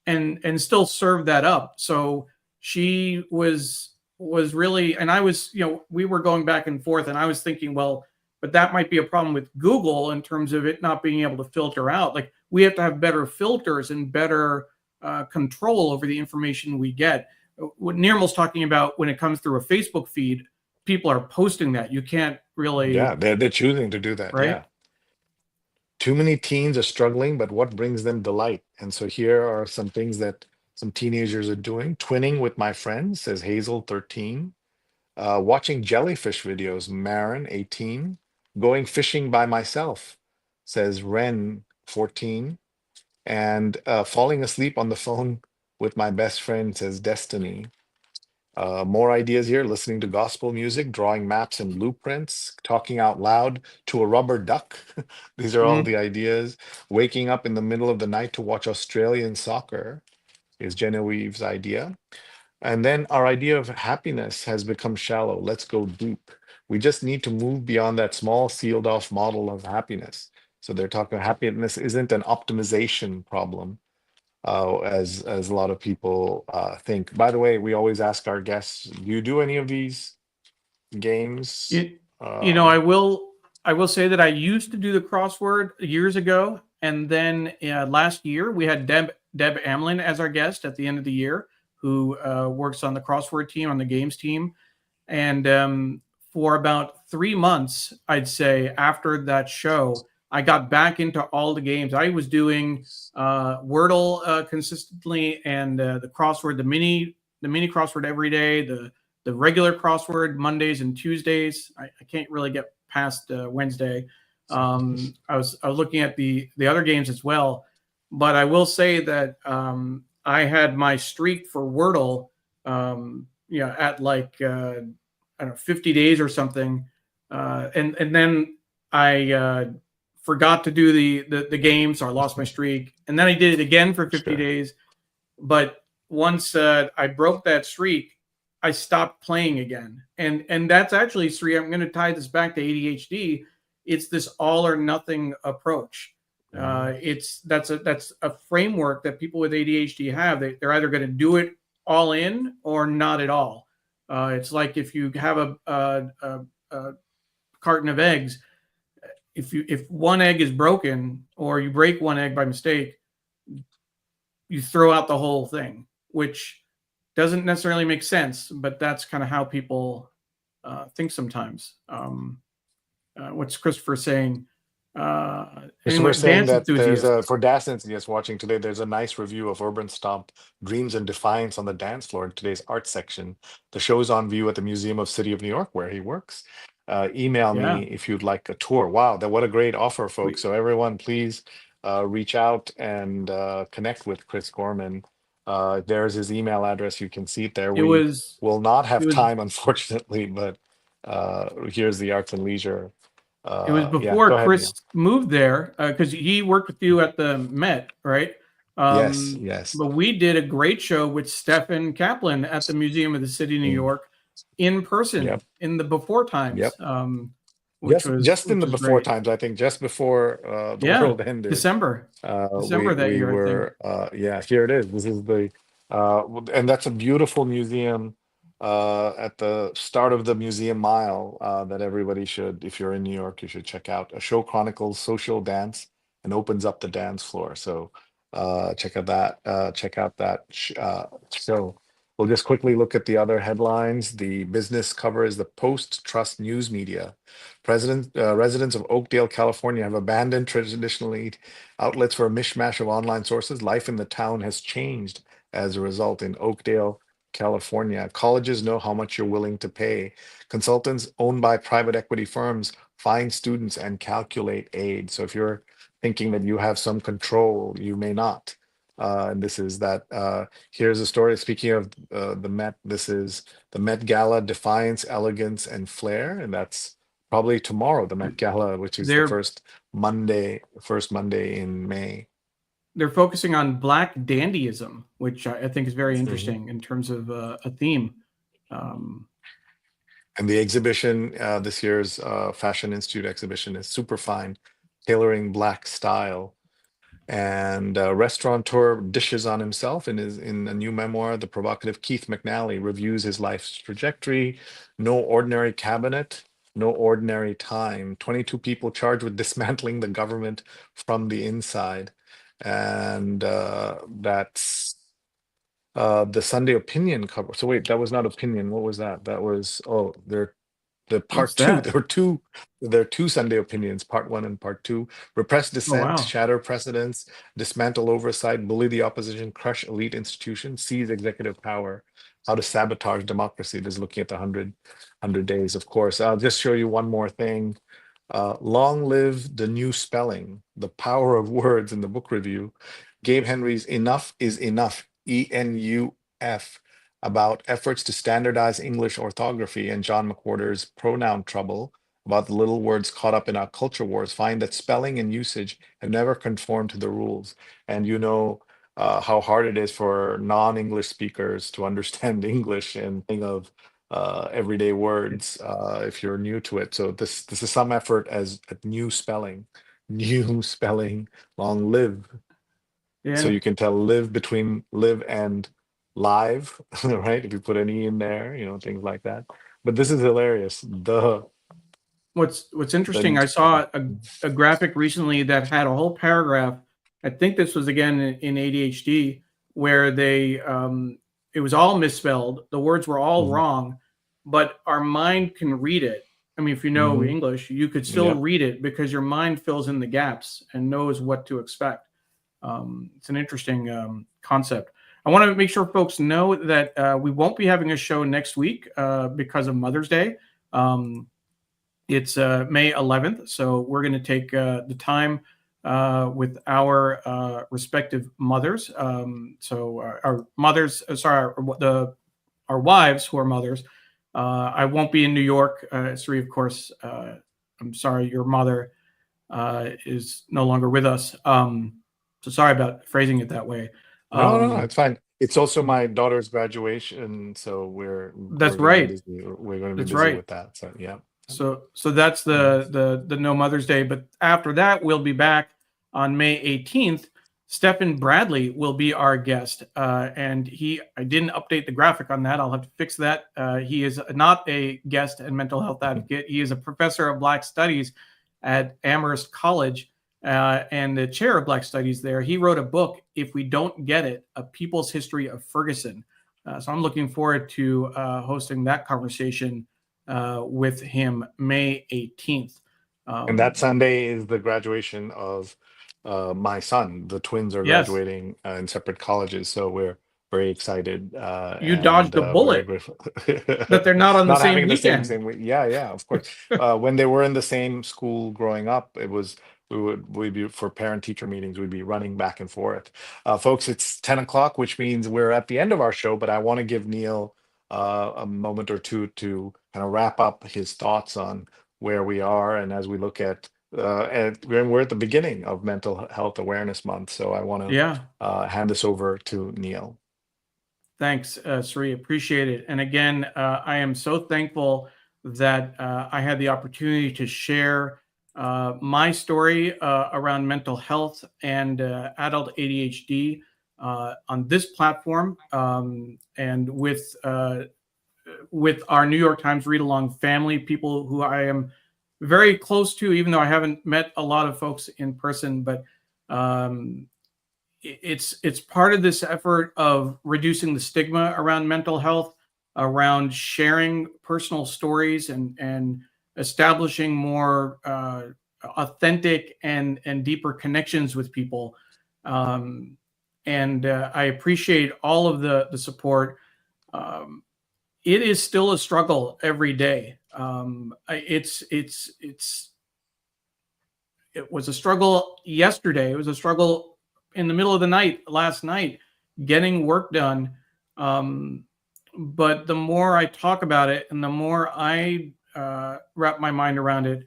and still served that up. So she was really, and I was, we were going back and forth, and I was thinking, well, but that might be a problem with Google in terms of it not being able to filter out. Like, we have to have better filters and better control over the information we get. What Nirmal's talking about, when it comes through a Facebook feed, people are posting that. You can't Yeah, really, they're choosing to do that. right? Yeah. Too many teens are struggling, but what brings them delight? And so here are some things that some teenagers are doing. Twinning with my friends, says Hazel, 13. Watching jellyfish videos, Marin, 18. Going fishing by myself, says Ren, 14. And falling asleep on the phone with my best friend, says Destiny. More ideas here: listening to gospel music, drawing maps and blueprints, talking out loud to a rubber duck. These are all Mm. the ideas. Waking up in the middle of the night to watch Australian soccer is Genevieve's idea. And then our idea of happiness has become shallow. Let's go deep. We just need to move beyond that small, sealed off model of happiness. So they're talking happiness isn't an optimization problem, as a lot of people think. By the way, we always ask our guests, do you do any of these games? You, I Um, will say that I used to do the crossword years ago, and then last year we had Deb Amlin as our guest at the end of the year, who works on the crossword team, on the games team, and for about 3 months, I'd say, after that show, I got back into all the games. I was doing Wordle consistently, and the crossword, the mini crossword every day, the regular crossword Mondays and Tuesdays. I can't really get past Wednesday. I was looking at the other games as well, but I will say that I had my streak for Wordle, at like I don't know, 50 days or something, and then I forgot to do the game, so I lost my streak, and then I did it again for 50 sure. days. But once I broke that streak, I stopped playing again, and that's actually, Sri, I'm going to tie this back to ADHD. It's this all or nothing approach. Mhm. That's a framework that people with ADHD have. They're either going to do it all in or not at all. It's like if you have a carton of eggs, if one egg is broken or you break one egg by mistake, you throw out the whole thing, which doesn't necessarily make sense, but that's kind of how people think sometimes. What's Christopher saying? Christopher Anyway, saying dance that there's enthusiast. a, for dance enthusiasts watching today, there's a nice review of Urban Stomp Dreams and Defiance on the dance floor in today's art section. The show's on view at the Museum of City of New York, where he works. Email Yeah, me if you'd like a tour. Wow, that what a great offer, folks. we, So everyone, please reach out and connect with Chris Gorman. There's his email address. You can see it there. it We was will not it have was time, unfortunately, but here's the Arts and Leisure. it was Yeah, before go ahead, Chris Neil. moved there, because he worked with you at the Met, right? Yes, yes. But we did a great show with Stefan Kaplan at the Museum of the City of New Mm, York in yep, person in the before times, yep. which Just in which the was before great. times, I think just before the Yeah, world ended, December, December that we year, I think. were yeah, here it is. This is the and that's a beautiful museum. at the start of the Museum Mile that everybody should, if you're in New York, you should check out. A show chronicles social dance and opens up the dance floor. So check out that show. We'll just quickly look at the other headlines. The business cover is the Post Trust News Media. Residents of Oakdale, California have abandoned traditionally outlets for a mishmash of online sources. Life in the town has changed as a result in Oakdale, California. Colleges know how much you're willing to pay. Consultants owned by private equity firms find students and calculate aid. So if you're thinking that you have some control, you may not. And this is that. Here's a story. Speaking of the Met, this is the Met Gala: Defiance, Elegance, and Flair, and that's probably tomorrow. The Met Gala, which is the They're first Monday in May. they're focusing on Black dandyism, which I think is very Mhm. interesting in terms of a theme. Um, And the exhibition, this year's Fashion Institute exhibition, is super fine, tailoring Black style. And restaurateur dishes on himself in a new memoir. The provocative Keith McNally reviews his life's trajectory. No ordinary cabinet, no ordinary time. 22 people charged with dismantling the government from the inside. And that's the Sunday Opinion cover. So wait, that was not Opinion. What was that? That was, oh, the what's part two. that? There are two Sunday Opinions, part one and part two. Repress Oh dissent, wow. shatter precedents, dismantle oversight, bully the opposition, crush elite institutions, seize executive power, how to sabotage democracy. This is looking at the 100 days, of course. I'll just show you one more thing. Long live the new spelling, the power of words in the book review. Gabe Henry's Enough is Enough, ENUF, about efforts to standardize English orthography, and John McWhorter's Pronoun Trouble, about the little words caught up in our culture wars, find that spelling and usage have never conformed to the rules. And you know how hard it is for non-English speakers to understand English and think of everyday words if you're new to it. So this is some effort as at new spelling, new spelling, long live. So Yeah. you can tell live between live and live, right? If you put an E in there, things like that. But this is hilarious. What's interesting, The I saw a graphic recently that had a whole paragraph. I think this was again in ADHD, where it was all misspelled. The words were all Mhm, wrong, but our mind can read it. I mean, if you know mhm, English, you could still yep. read it because your mind fills in the gaps and knows what to expect. It's an interesting concept. I want to make sure folks know that we won't be having a show next week because of Mother's Day. Um, it's May 11th, so we're going to take the time with our respective mothers. So our mothers, sorry, our wives who are mothers. I won't be in New York. Sree, of course. I'm sorry, your mother is no longer with us. So sorry about phrasing it that way. No, no, Um, it's fine. It's also my daughter's graduation, so we're that's going to be right. busy. We're going to be That's busy right. with that. So yeah. So that's Mhm. the no Mother's Day. But after that, we'll be back on May 18th. Stephen Bradley will be our guest, and I didn't update the graphic on that. I'll have to fix that. He is not a guest and mental health advocate. He is a professor of Black Studies at Amherst College and the chair of Black Studies there. He wrote a book, "If We Don't Get It: A People's History of Ferguson." So I'm looking forward to hosting that conversation with him May 18th. And that Um, Sunday is the graduation of my son. The twins are yes, graduating in separate colleges, so we're very excited you and dodged a very bullet grateful. that they're not on the Not same having the weekend. same week. Yeah, yeah, of course. When they were in the same school growing up, we'd be for parent teacher meetings, we'd be running back and forth. Folks, it's 10 o'clock, which means we're at the end of our show, but I want to give Neil a moment or two to kind of wrap up his thoughts on where we are, and as we look at and we're at the beginning of Mental Health Awareness Month, so I want Yeah, to hand this over to Neil. thanks, Sri. Appreciate it. And again, I am so thankful that I had the opportunity to share my story around mental health and adult ADHD on this platform and with with our New York Times read along family, people who I am very close to, even though I haven't met a lot of folks in person, but um, it's part of this effort of reducing the stigma around mental health, around sharing personal stories, and establishing more authentic and deeper connections with people. Um, and I appreciate all of the support. Um, it is still a struggle every day. It was a struggle yesterday. It was a struggle in the middle of the night last night, getting work done. Um, but the more I talk about it and the more I wrap my mind around it,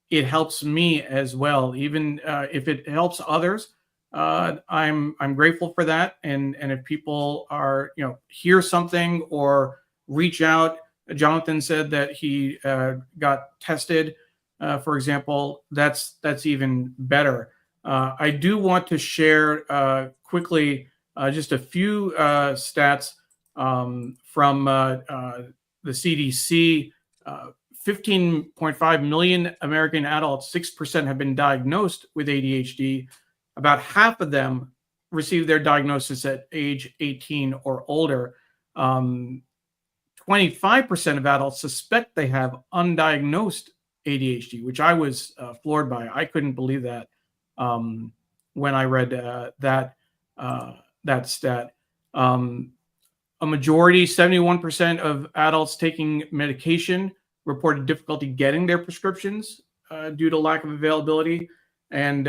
it helps me as well. Even if it helps others, I'm grateful for that. And if people are hear something or reach out, Jonathan said that he got tested, for example. That's even better. I do want to share quickly just a few stats from the CDC. 15.5 million American adults, 6% have been diagnosed with ADHD. About half of them received their diagnosis at age 18 or older. 25% of adults suspect they have undiagnosed ADHD, which I was floored by. I couldn't believe that when I read uh, that stat. Um, a majority, 71% of adults taking medication reported difficulty getting their prescriptions due to lack of availability. And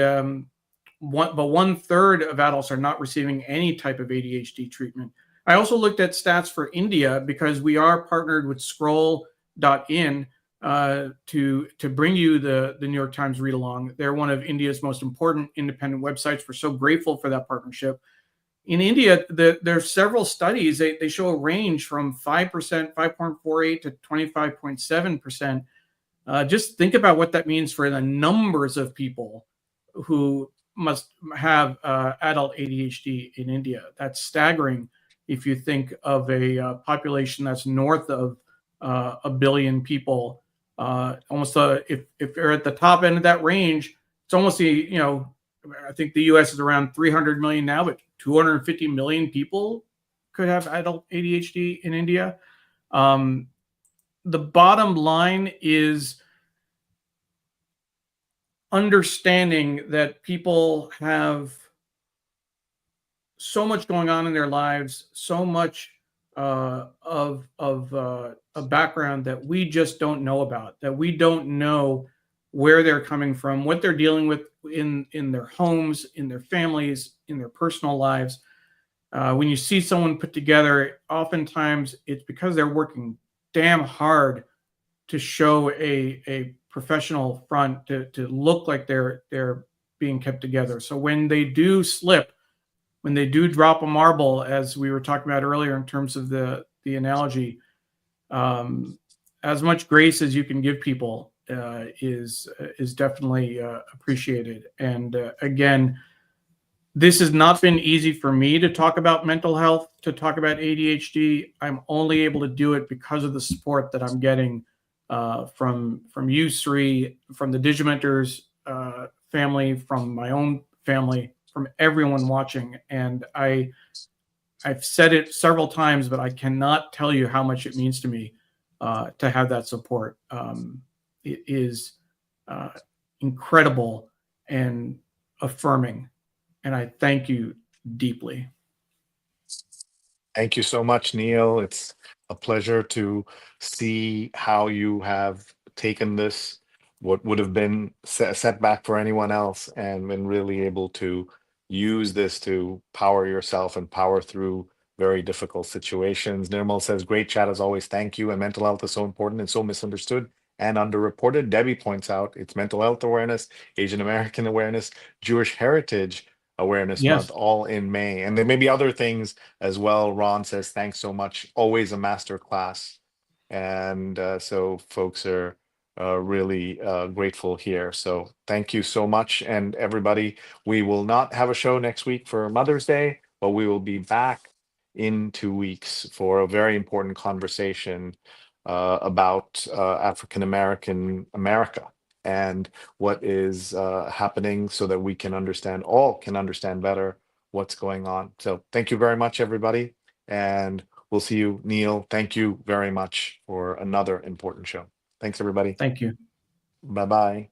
one third of adults are not receiving any type of ADHD treatment. I also looked at stats for India because we are partnered with Scroll.in to bring you the New York Times read along. They're one of India's most important independent websites. We're so grateful for that partnership. In India, there's several studies. They show a range from 5%, 5.48 to 25.7%. Just think about what that means for the numbers of people who must have adult ADHD in India. That's staggering if you think of a population that's north of a billion people. Almost if you're at the top end of that range, it's almost I think the U.S. is around 300 million now, but 250 million people could have adult ADHD in India. Um, the bottom line is understanding that people have so much going on in their lives, so much of a background that we just don't know about, that we don't know where they're coming from, what they're dealing with in their homes, in their families, in their personal lives. When you see someone put together, oftentimes it's because they're working damn hard to show a professional front, to look like they're being kept together. So when they do slip, when they do drop a marble, as we were talking about earlier in terms of the analogy, um, as much grace as you can give people is definitely appreciated. And again, this has not been easy for me to talk about mental health, to talk about ADHD. I'm only able to do it because of the support that I'm getting from you, Sree, from the Digimentors family, from my own family, from everyone watching. And I've said it several times, but I cannot tell you how much it means to me to have that support. It is uh, incredible and affirming, and I thank you deeply. Thank you so much, Neil. It's a pleasure to see how you have taken this, what would have been a setback for anyone else, and been really able to use this to power yourself and power through very difficult situations. Nirmal says, great chat as always. Thank you. And mental health is so important and so misunderstood and underreported. Debbie points out it's mental health awareness, Asian American awareness, Jewish heritage awareness month, Yes. all in May. And there may be other things as well. Ron says, thanks so much. Always a master class. And so folks are really grateful here. So thank you so much. And everybody, we will not have a show next week for Mother's Day, but we will be back in 2 weeks for a very important conversation about African American America and what is happening, so that we can all can understand better what's going on. So thank you very much, everybody. And we'll see you, Neil. Thank you very much for another important show. Thanks, everybody. Thank you. Bye-bye.